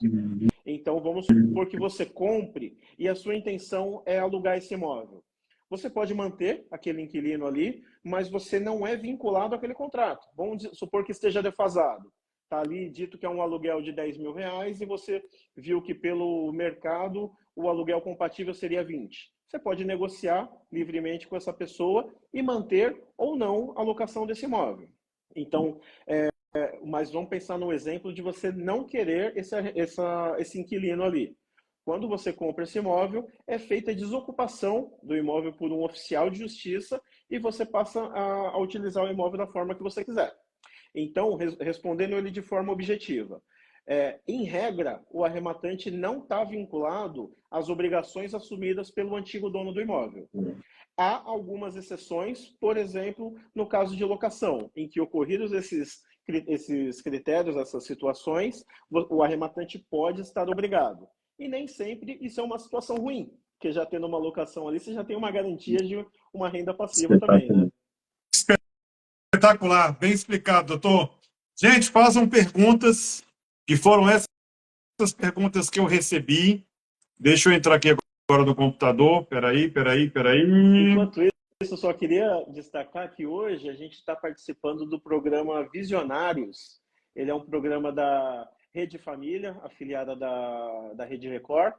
Então, vamos supor que você compre e a sua intenção é alugar esse imóvel. Você pode manter aquele inquilino ali, mas você não é vinculado àquele contrato. Vamos supor que esteja defasado. Está ali dito que é um aluguel de 10 mil reais e você viu que pelo mercado o aluguel compatível seria 20. Você pode negociar livremente com essa pessoa e manter ou não a locação desse imóvel. Então, mas vamos pensar no exemplo de você não querer esse inquilino ali. Quando você compra esse imóvel, é feita a desocupação do imóvel por um oficial de justiça e você passa a utilizar o imóvel da forma que você quiser. Então, respondendo ele de forma objetiva, em regra, o arrematante não está vinculado às obrigações assumidas pelo antigo dono do imóvel. Há algumas exceções, por exemplo, no caso de locação, em que ocorridos esses critérios, essas situações, o arrematante pode estar obrigado. E nem sempre isso é uma situação ruim, porque já tendo uma locação ali, você já tem uma garantia de uma renda passiva também, né? Espetacular, bem explicado, doutor. Gente, façam perguntas, que foram essas perguntas que eu recebi. Deixa eu entrar aqui agora no computador. Peraí. Enquanto isso, eu só queria destacar que hoje a gente está participando do programa Visionários. Ele é um programa da Rede Família, afiliada da Rede Record,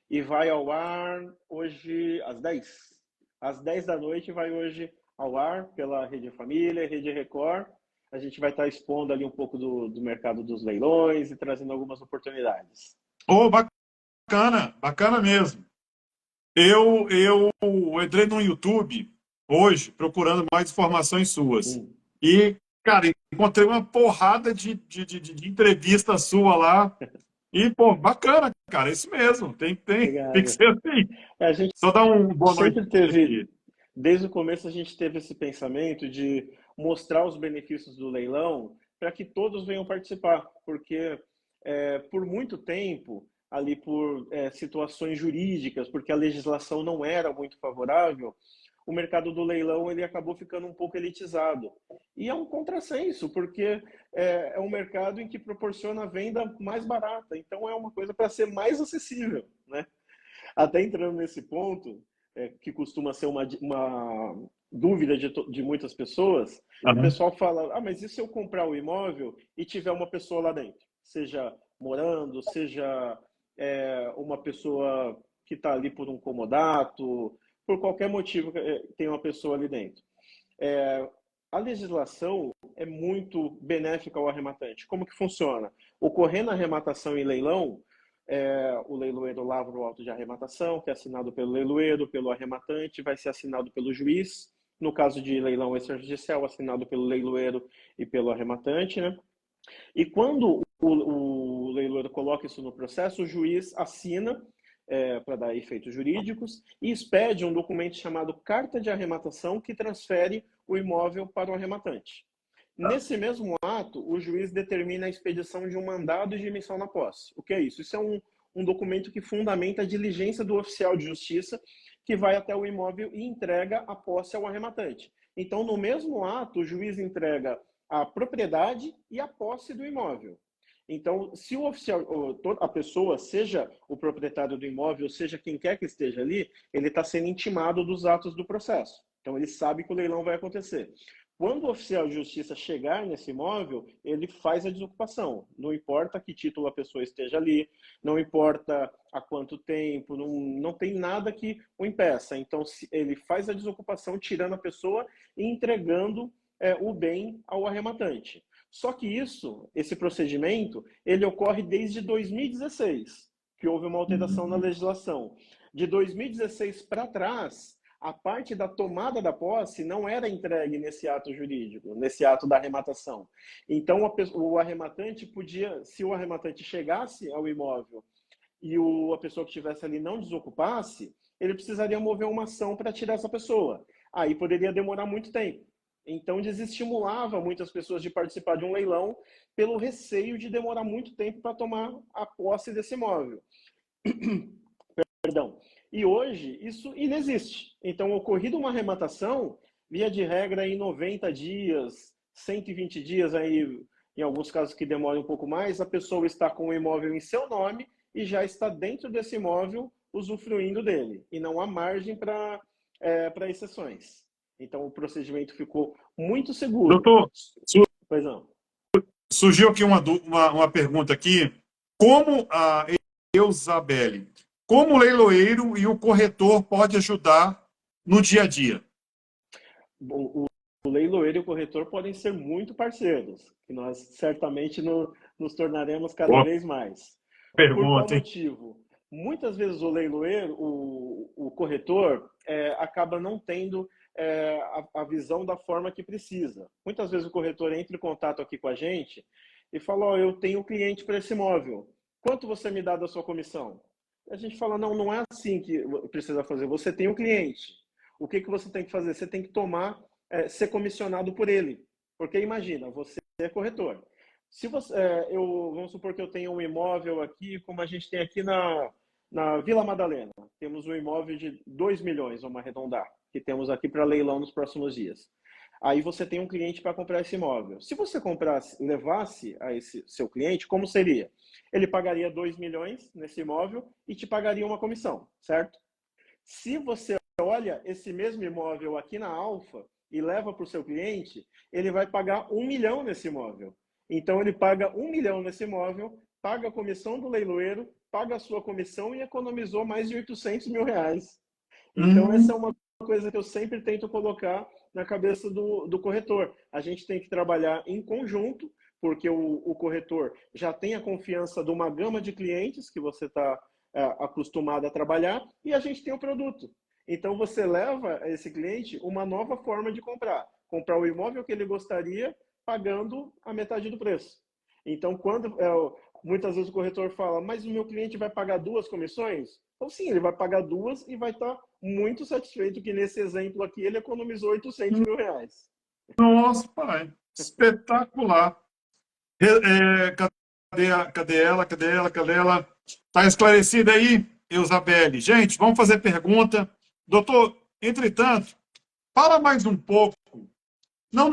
e vai ao ar hoje às 10. Às 10 da noite vai hoje ao ar pela Rede Família, Rede Record. A gente vai estar expondo ali um pouco do mercado dos leilões e trazendo algumas oportunidades. Bacana mesmo. Eu entrei no YouTube hoje procurando mais informações suas. E, cara, encontrei uma porrada de entrevista sua lá. E, pô, bacana, cara, é isso mesmo. Tem que ser assim. A gente só dá boa noite. Sempre teve, desde o começo a gente teve esse pensamento de mostrar os benefícios do leilão para que todos venham participar, porque por muito tempo, ali por situações jurídicas, porque a legislação não era muito favorável, o mercado do leilão ele acabou ficando um pouco elitizado. E é um contrassenso, porque é um mercado em que proporciona a venda mais barata. Então, é uma coisa para ser mais acessível, né? Até entrando nesse ponto, que costuma ser uma dúvida de muitas pessoas, o pessoal fala, mas e se eu comprar o imóvel e tiver uma pessoa lá dentro? Seja morando, seja uma pessoa que está ali por um comodato, por qualquer motivo tem uma pessoa ali dentro. A legislação é muito benéfica ao arrematante. Como que funciona? Ocorrendo a arrematação em leilão, o leiloeiro lavra o auto de arrematação, que é assinado pelo leiloeiro, pelo arrematante, vai ser assinado pelo juiz. No caso de leilão extrajudicial, assinado pelo leiloeiro e pelo arrematante, né? E quando o leiloeiro coloca isso no processo, o juiz assina para dar efeitos jurídicos e expede um documento chamado carta de arrematação que transfere o imóvel para o arrematante. Nesse mesmo ato, o juiz determina a expedição de um mandado de emissão na posse. O que é isso? Isso é um documento que fundamenta a diligência do oficial de justiça que vai até o imóvel e entrega a posse ao arrematante. Então, no mesmo ato, o juiz entrega a propriedade e a posse do imóvel. Então, se o oficial, a pessoa, seja o proprietário do imóvel, seja quem quer que esteja ali, ele está sendo intimado dos atos do processo. Então, ele sabe que o leilão vai acontecer. Quando o oficial de justiça chegar nesse imóvel, ele faz a desocupação. Não importa que título a pessoa esteja ali, não importa há quanto tempo, não tem nada que o impeça. Então, ele faz a desocupação, tirando a pessoa e entregando o bem ao arrematante. Só que esse procedimento, ele ocorre desde 2016, que houve uma alteração na legislação. De 2016 para trás, a parte da tomada da posse não era entregue nesse ato jurídico, nesse ato da arrematação. Então, o arrematante podia, se o arrematante chegasse ao imóvel e a pessoa que estivesse ali não desocupasse, ele precisaria mover uma ação para tirar essa pessoa. Aí poderia demorar muito tempo. Então, desestimulava muitas pessoas de participar de um leilão pelo receio de demorar muito tempo para tomar a posse desse imóvel. Perdão. E hoje, isso inexiste. Então, ocorrida uma arrematação, via de regra, em 90 dias, 120 dias, aí, em alguns casos que demoram um pouco mais, a pessoa está com o imóvel em seu nome e já está dentro desse imóvel usufruindo dele. E não há margem para exceções. Então, o procedimento ficou muito seguro. Doutor, Pois não. Surgiu aqui uma pergunta aqui. Como a Eusabelle, como o leiloeiro e o corretor pode ajudar no dia a dia? O leiloeiro e o corretor podem ser muito parceiros, que nós certamente nos tornaremos cada vez mais. Por qual Pergunta, hein? motivo? Muitas vezes o leiloeiro, o corretor, acaba não tendo a visão da forma que precisa. Muitas vezes o corretor entra em contato aqui com a gente e fala, eu tenho cliente para esse imóvel. Quanto você me dá da sua comissão? A gente fala, não é assim que precisa fazer. Você tem um cliente. O que você tem que fazer? Você tem que ser comissionado por ele. Porque imagina, você é corretor. Se você, vamos supor que eu tenho um imóvel aqui, como a gente tem aqui na Vila Madalena. Temos um imóvel de 2 milhões, vamos arredondar, que temos aqui para leilão nos próximos dias. Aí você tem um cliente para comprar esse imóvel. Se você levasse a esse seu cliente, como seria? Ele pagaria 2 milhões nesse imóvel e te pagaria uma comissão, certo? Se você olha esse mesmo imóvel aqui na Alfa e leva para o seu cliente, ele vai pagar 1 milhão nesse imóvel. Então, ele paga 1 milhão nesse imóvel, paga a comissão do leiloeiro, paga a sua comissão e economizou mais de 800 mil reais. Então, essa é uma coisa que eu sempre tento colocar na cabeça do corretor. A gente tem que trabalhar em conjunto, porque o corretor já tem a confiança de uma gama de clientes que você está acostumado a trabalhar e a gente tem o produto. Então, você leva a esse cliente uma nova forma de comprar. Comprar o imóvel que ele gostaria, pagando a metade do preço. Então, quando muitas vezes o corretor fala, mas o meu cliente vai pagar 2 comissões? Então, sim, ele vai pagar 2 e vai estar muito satisfeito que nesse exemplo aqui ele economizou 800 mil reais. Nossa, pai, espetacular. Cadê ela? Está esclarecida aí, Eusabelle? Gente, vamos fazer pergunta. Doutor, entretanto, fala mais um pouco. Não.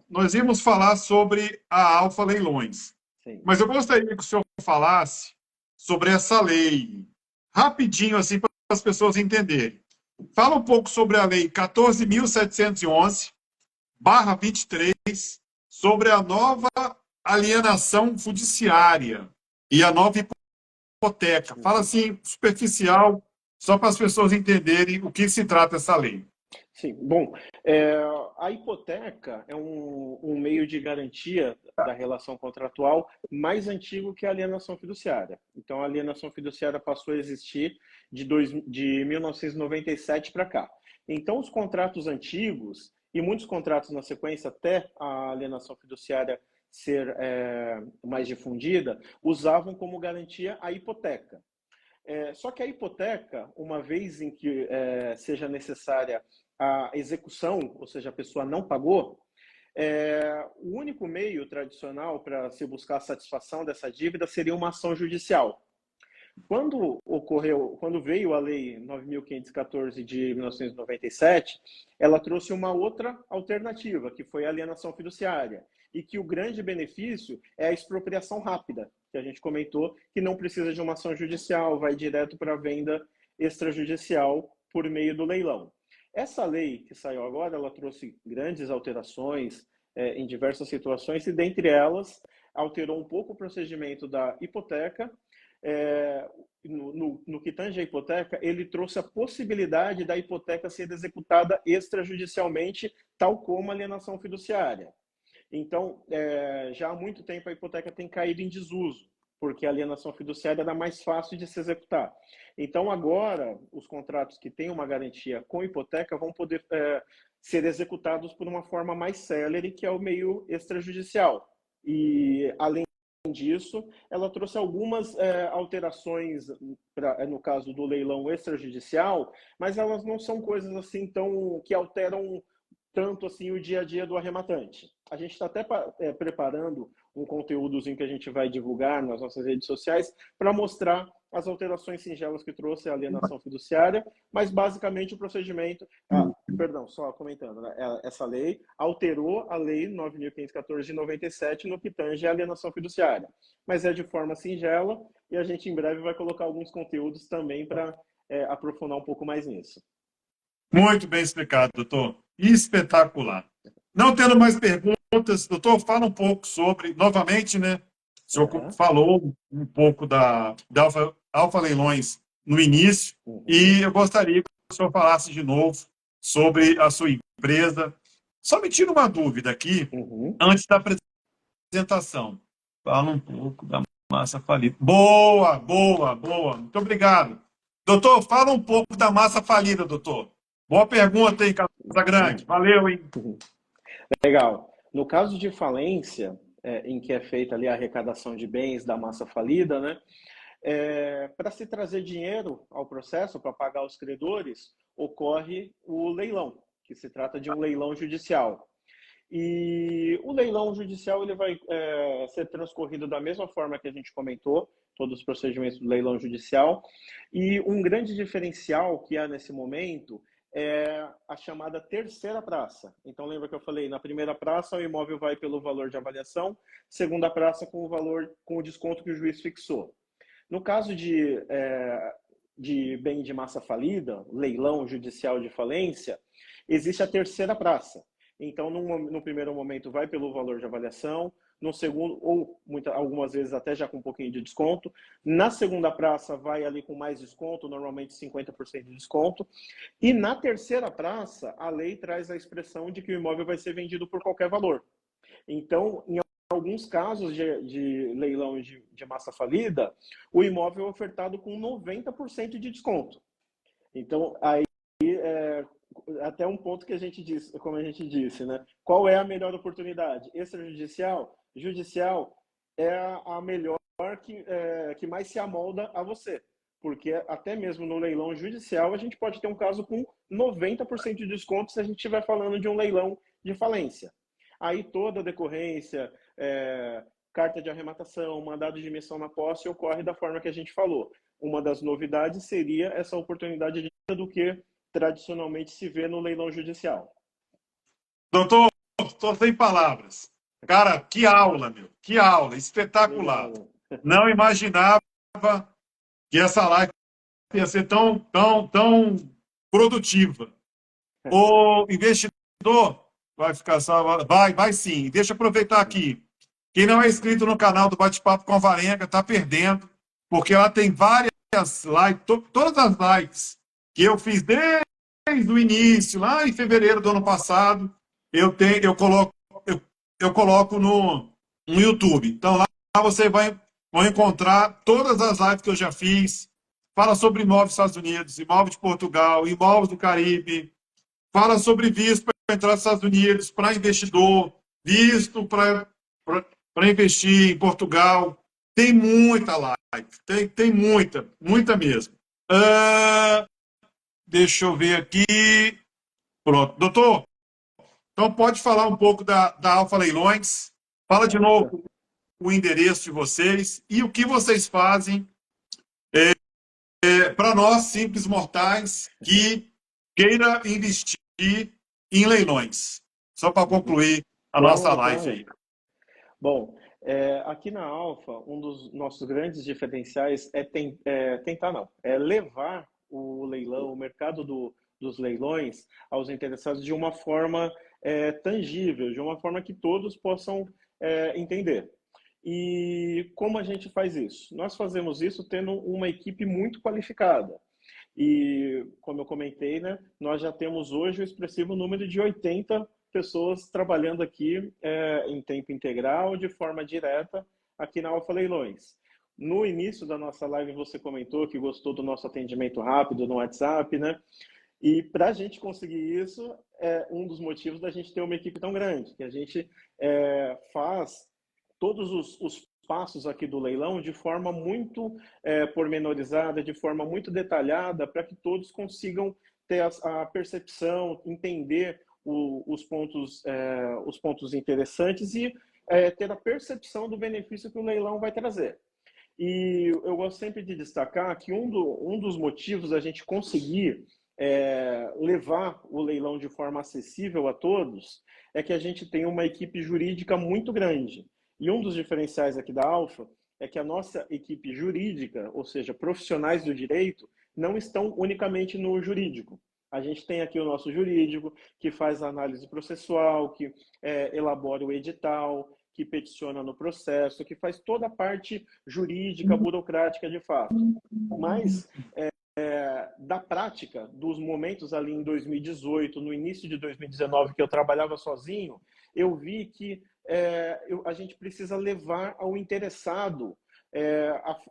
Nós íamos falar sobre a Alfa Leilões. Sim. Mas eu gostaria que o senhor falasse sobre essa lei, rapidinho, assim, para as pessoas entenderem. Fala um pouco sobre a lei 14.711/23, sobre a nova alienação judiciária e a nova hipoteca. Fala assim, superficial, só para as pessoas entenderem o que se trata essa lei. Sim, bom, a hipoteca é um meio de garantia da relação contratual mais antigo que a alienação fiduciária. Então, a alienação fiduciária passou a existir de 1997 para cá. Então, os contratos antigos, e muitos contratos na sequência, até a alienação fiduciária ser mais difundida, usavam como garantia a hipoteca. Só que a hipoteca, uma vez em que seja necessária a execução, ou seja, a pessoa não pagou, o único meio tradicional para se buscar a satisfação dessa dívida seria uma ação judicial. Quando veio a Lei 9.514 de 1997, ela trouxe uma outra alternativa, que foi a alienação fiduciária, e que o grande benefício é a expropriação rápida, que a gente comentou, que não precisa de uma ação judicial, vai direto para a venda extrajudicial por meio do leilão. Essa lei que saiu agora, ela trouxe grandes alterações em diversas situações, e dentre elas, alterou um pouco o procedimento da hipoteca. No que tange a hipoteca, ele trouxe a possibilidade da hipoteca ser executada extrajudicialmente, tal como a alienação fiduciária. Então, já há muito tempo a hipoteca tem caído em desuso, porque a alienação fiduciária era mais fácil de se executar. Então, agora, os contratos que têm uma garantia com hipoteca vão poder ser executados por uma forma mais célere, que é o meio extrajudicial. E, além disso, ela trouxe algumas alterações no caso do leilão extrajudicial, mas elas não são coisas assim que alteram tanto assim o dia a dia do arrematante. A gente está até preparando um conteúdozinho que a gente vai divulgar nas nossas redes sociais para mostrar as alterações singelas que trouxe a alienação fiduciária, mas basicamente o procedimento... só comentando, né? Essa lei alterou a Lei 9.514 de 97 no que tange a alienação fiduciária, mas é de forma singela, e a gente em breve vai colocar alguns conteúdos também para aprofundar um pouco mais nisso. Muito bem explicado, doutor. Espetacular. Não tendo mais perguntas, doutor, fala um pouco sobre, novamente, né? O senhor falou um pouco da Alfa Leilões no início, e eu gostaria que o senhor falasse de novo sobre a sua empresa. Só me tira uma dúvida aqui, antes da apresentação. Fala um pouco da massa falida. Boa. Muito obrigado. Doutor, fala um pouco da massa falida, doutor. Boa pergunta, hein, Casagrande? Valeu, hein? Legal. No caso de falência, em que é feita ali a arrecadação de bens da massa falida, né? Para se trazer dinheiro ao processo, para pagar os credores, ocorre o leilão, que se trata de um leilão judicial. E o leilão judicial ele vai ser transcorrido da mesma forma que a gente comentou, todos os procedimentos do leilão judicial. E um grande diferencial que há nesse momento é a chamada terceira praça. Então, lembra que eu falei, na primeira praça o imóvel vai pelo valor de avaliação, segunda praça com o desconto que o juiz fixou. No caso de bem de massa falida, leilão judicial de falência, existe a terceira praça. Então, no primeiro momento vai pelo valor de avaliação, no segundo, ou algumas vezes até já com um pouquinho de desconto. Na segunda praça vai ali com mais desconto, normalmente 50% de desconto. E na terceira praça, a lei traz a expressão de que o imóvel vai ser vendido por qualquer valor. Então, em alguns casos de leilão de massa falida, o imóvel é ofertado com 90% de desconto. Então, aí até um ponto que a gente disse, como a gente disse, né? Qual é a melhor oportunidade? Extrajudicial? Judicial é a melhor que mais se amolda a você. Porque até mesmo no leilão judicial a gente pode ter um caso com 90% de desconto se a gente estiver falando de um leilão de falência. Aí toda a decorrência carta de arrematação, mandado de emissão na posse ocorre da forma que a gente falou. Uma das novidades seria essa oportunidade de do que tradicionalmente se vê no leilão judicial. Doutor, estou sem palavras. Cara, que aula, meu. Que aula. Espetacular. Legal. Não imaginava que essa live ia ser tão produtiva. O investidor vai ficar só. Vai sim. Deixa eu aproveitar aqui. Quem não é inscrito no canal do Bate-Papo com a Varenga está perdendo, porque lá tem várias lives, todas as lives que eu fiz desde o início, lá em fevereiro do ano passado, eu coloco no YouTube. Então lá você vai encontrar todas as lives que eu já fiz. Fala sobre imóveis dos Estados Unidos, imóveis de Portugal, imóveis do Caribe. Fala sobre visto para entrar nos Estados Unidos, para investidor, visto para investir em Portugal. Tem muita live, tem muita mesmo. Deixa eu ver aqui. Pronto. Doutor, então pode falar um pouco da Alfa Leilões. Fala de novo o endereço de vocês e o que vocês fazem para nós, simples mortais, que queira investir em leilões. Só para concluir a nossa live aí. Bom, aqui na Alfa, um dos nossos grandes diferenciais é levar o leilão, o mercado dos leilões aos interessados de uma forma tangível, de uma forma que todos possam entender. E como a gente faz isso? Nós fazemos isso tendo uma equipe muito qualificada. E, como eu comentei, né, nós já temos hoje o expressivo número de 80 pessoas trabalhando aqui em tempo integral, de forma direta, aqui na Alfa Leilões. No início da nossa live, você comentou que gostou do nosso atendimento rápido no WhatsApp, né? E para a gente conseguir isso, é um dos motivos da gente ter uma equipe tão grande, que a gente faz todos os passos aqui do leilão de forma muito pormenorizada, de forma muito detalhada, para que todos consigam ter a percepção, entender os pontos interessantes e ter a percepção do benefício que o leilão vai trazer. E eu gosto sempre de destacar que um dos motivos da gente conseguir levar o leilão de forma acessível a todos é que a gente tem uma equipe jurídica muito grande. E um dos diferenciais aqui da Alfa é que a nossa equipe jurídica, ou seja, profissionais do direito, não estão unicamente no jurídico. A gente tem aqui o nosso jurídico, que faz a análise processual, que elabora o edital, que peticiona no processo, que faz toda a parte jurídica, burocrática de fato. Mas, da prática, dos momentos ali em 2018, no início de 2019, que eu trabalhava sozinho, eu vi que a gente precisa levar ao interessado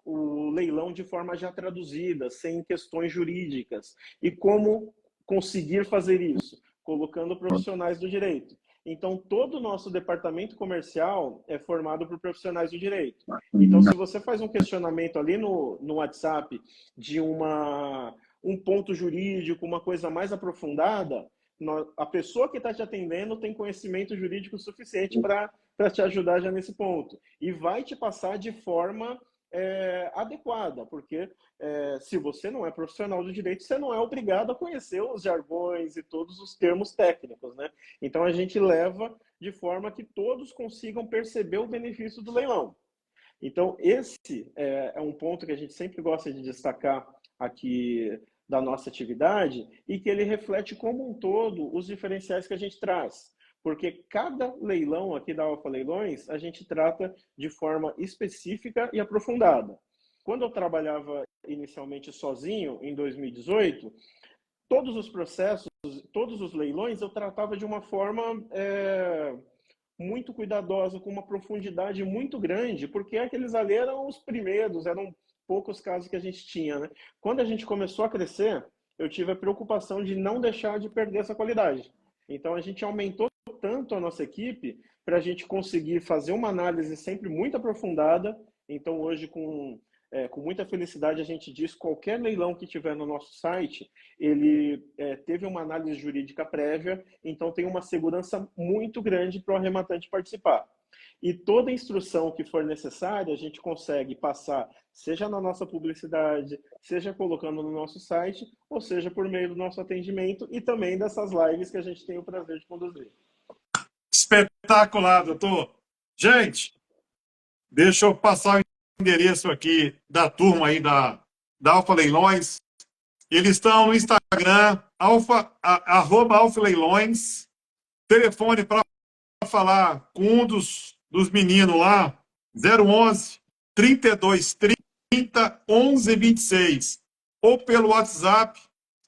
o leilão de forma já traduzida, sem questões jurídicas. E como conseguir fazer isso? Colocando profissionais do direito. Então, todo o nosso departamento comercial é formado por profissionais do direito. Então, se você faz um questionamento ali no WhatsApp de um ponto jurídico, uma coisa mais aprofundada, a pessoa que está te atendendo tem conhecimento jurídico suficiente para te ajudar já nesse ponto. E vai te passar de forma adequada, porque se você não é profissional do direito, você não é obrigado a conhecer os jargões e todos os termos técnicos, né? Então, a gente leva de forma que todos consigam perceber o benefício do leilão. Então, esse é um ponto que a gente sempre gosta de destacar aqui da nossa atividade e que ele reflete como um todo os diferenciais que a gente traz. Porque cada leilão aqui da Alfa Leilões, a gente trata de forma específica e aprofundada. Quando eu trabalhava inicialmente sozinho, em 2018, todos os processos, todos os leilões, eu tratava de uma forma muito cuidadosa, com uma profundidade muito grande, porque aqueles ali eram os primeiros, eram poucos casos que a gente tinha, né? Quando a gente começou a crescer, eu tive a preocupação de não deixar de perder essa qualidade. Então, a gente aumentou tanto a nossa equipe para a gente conseguir fazer uma análise sempre muito aprofundada. Então, hoje, com muita felicidade, a gente diz que qualquer leilão que tiver no nosso site, ele teve uma análise jurídica prévia, então tem uma segurança muito grande para o arrematante participar. E toda instrução que for necessária, a gente consegue passar, seja na nossa publicidade, seja colocando no nosso site, ou seja por meio do nosso atendimento e também dessas lives que a gente tem o prazer de conduzir. Espetacular, doutor. Gente, deixa eu passar o endereço aqui da turma aí da Alfa Leilões. Eles estão no Instagram, @Alfa Leilões. Telefone para falar com um dos meninos lá, 011 3230 1126. Ou pelo WhatsApp,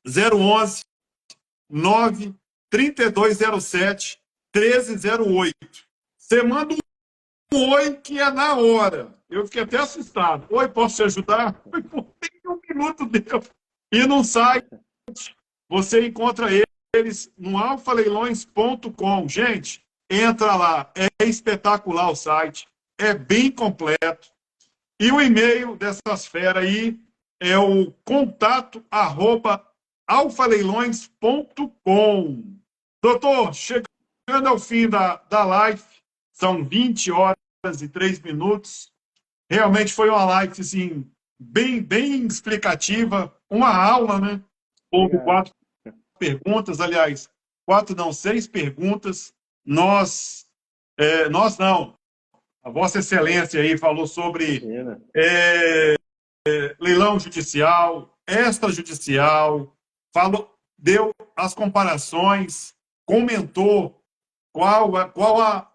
011 9 3207 1308. Você manda um oi que é na hora. Eu fiquei até assustado. Oi, posso te ajudar? Tem um minuto deu. E no site, você encontra eles no alfaleilões.com. Gente, entra lá. É espetacular o site. É bem completo. E o e-mail dessas feras aí é o contato@alfaleilões.com. Doutor, chegando ao fim da live, são 20 horas e 3 minutos. Realmente foi uma live assim, bem explicativa, uma aula, né? Houve 4 perguntas, aliás, 4 não, 6 perguntas. Nós não, a Vossa Excelência aí falou sobre leilão judicial, extrajudicial, deu as comparações, comentou qual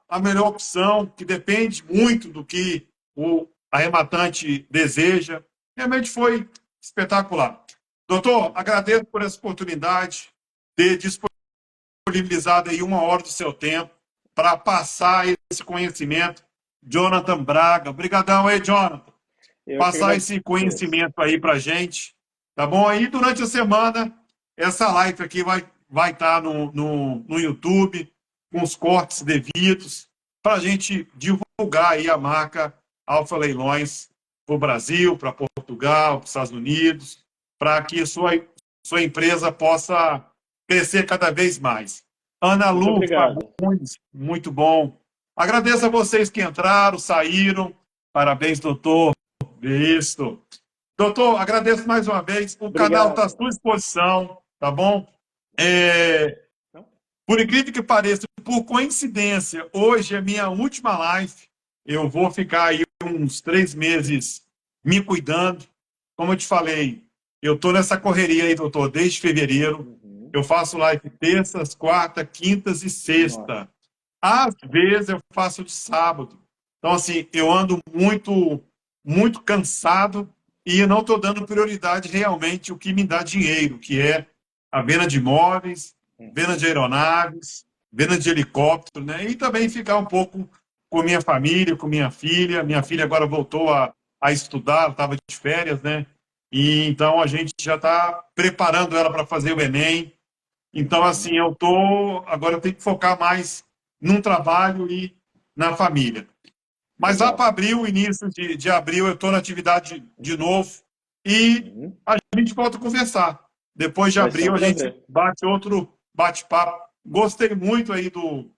a melhor opção, que depende muito do que o arrematante deseja. Realmente foi espetacular. Doutor, agradeço por essa oportunidade de disponibilizado aí 1 hora do seu tempo para passar esse conhecimento. Jonathan Braga, obrigadão aí, Jonathan. Passar esse conhecimento aí para a gente, tá bom? Aí durante a semana, essa live aqui vai estar no YouTube, com os cortes devidos, para a gente divulgar aí a marca Alfa Leilões para o Brasil, para Portugal, para os Estados Unidos, para que sua empresa possa crescer cada vez mais. Ana Lu Fagundes, muito bom. Agradeço a vocês que entraram, saíram. Parabéns, doutor. Isso. Doutor, agradeço mais uma vez. O canal está à sua disposição, tá bom? Por incrível que pareça, por coincidência, hoje é minha última live. Eu vou ficar aí uns 3 meses me cuidando. Como eu te falei, eu estou nessa correria aí, doutor, desde fevereiro. Eu faço live terças, quarta, quintas e sexta. Às vezes eu faço de sábado. Então, assim, eu ando muito cansado e eu não estou dando prioridade realmente o que me dá dinheiro, que é a venda de imóveis, venda de aeronaves, venda de helicóptero, né? E também ficar um pouco com minha família, com minha filha. Minha filha agora voltou a estudar, estava de férias, né? E então a gente já está preparando ela para fazer o Enem. Então, assim, agora eu tenho que focar mais num trabalho e na família. Mas lá para abril, início de abril, eu estou na atividade de novo e a gente volta a conversar. Depois de abril, a gente bate outro bate-papo. Gostei muito aí de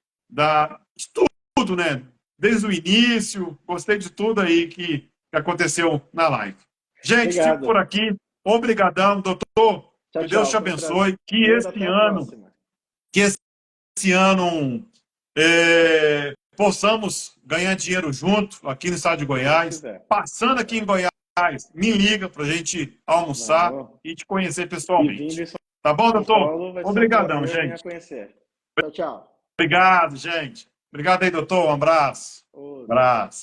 tudo, né? Desde o início, gostei de tudo aí que aconteceu na live. Gente, fico por aqui. Obrigadão, doutor. Que Deus te abençoe. Que esse ano possamos ganhar dinheiro junto aqui no estado de Goiás. Passando aqui em Goiás, me liga para a gente almoçar e te conhecer pessoalmente. Tá bom, doutor? Obrigadão, gente. Tchau. Obrigado, gente. Obrigado aí, doutor. Um abraço. Abraço.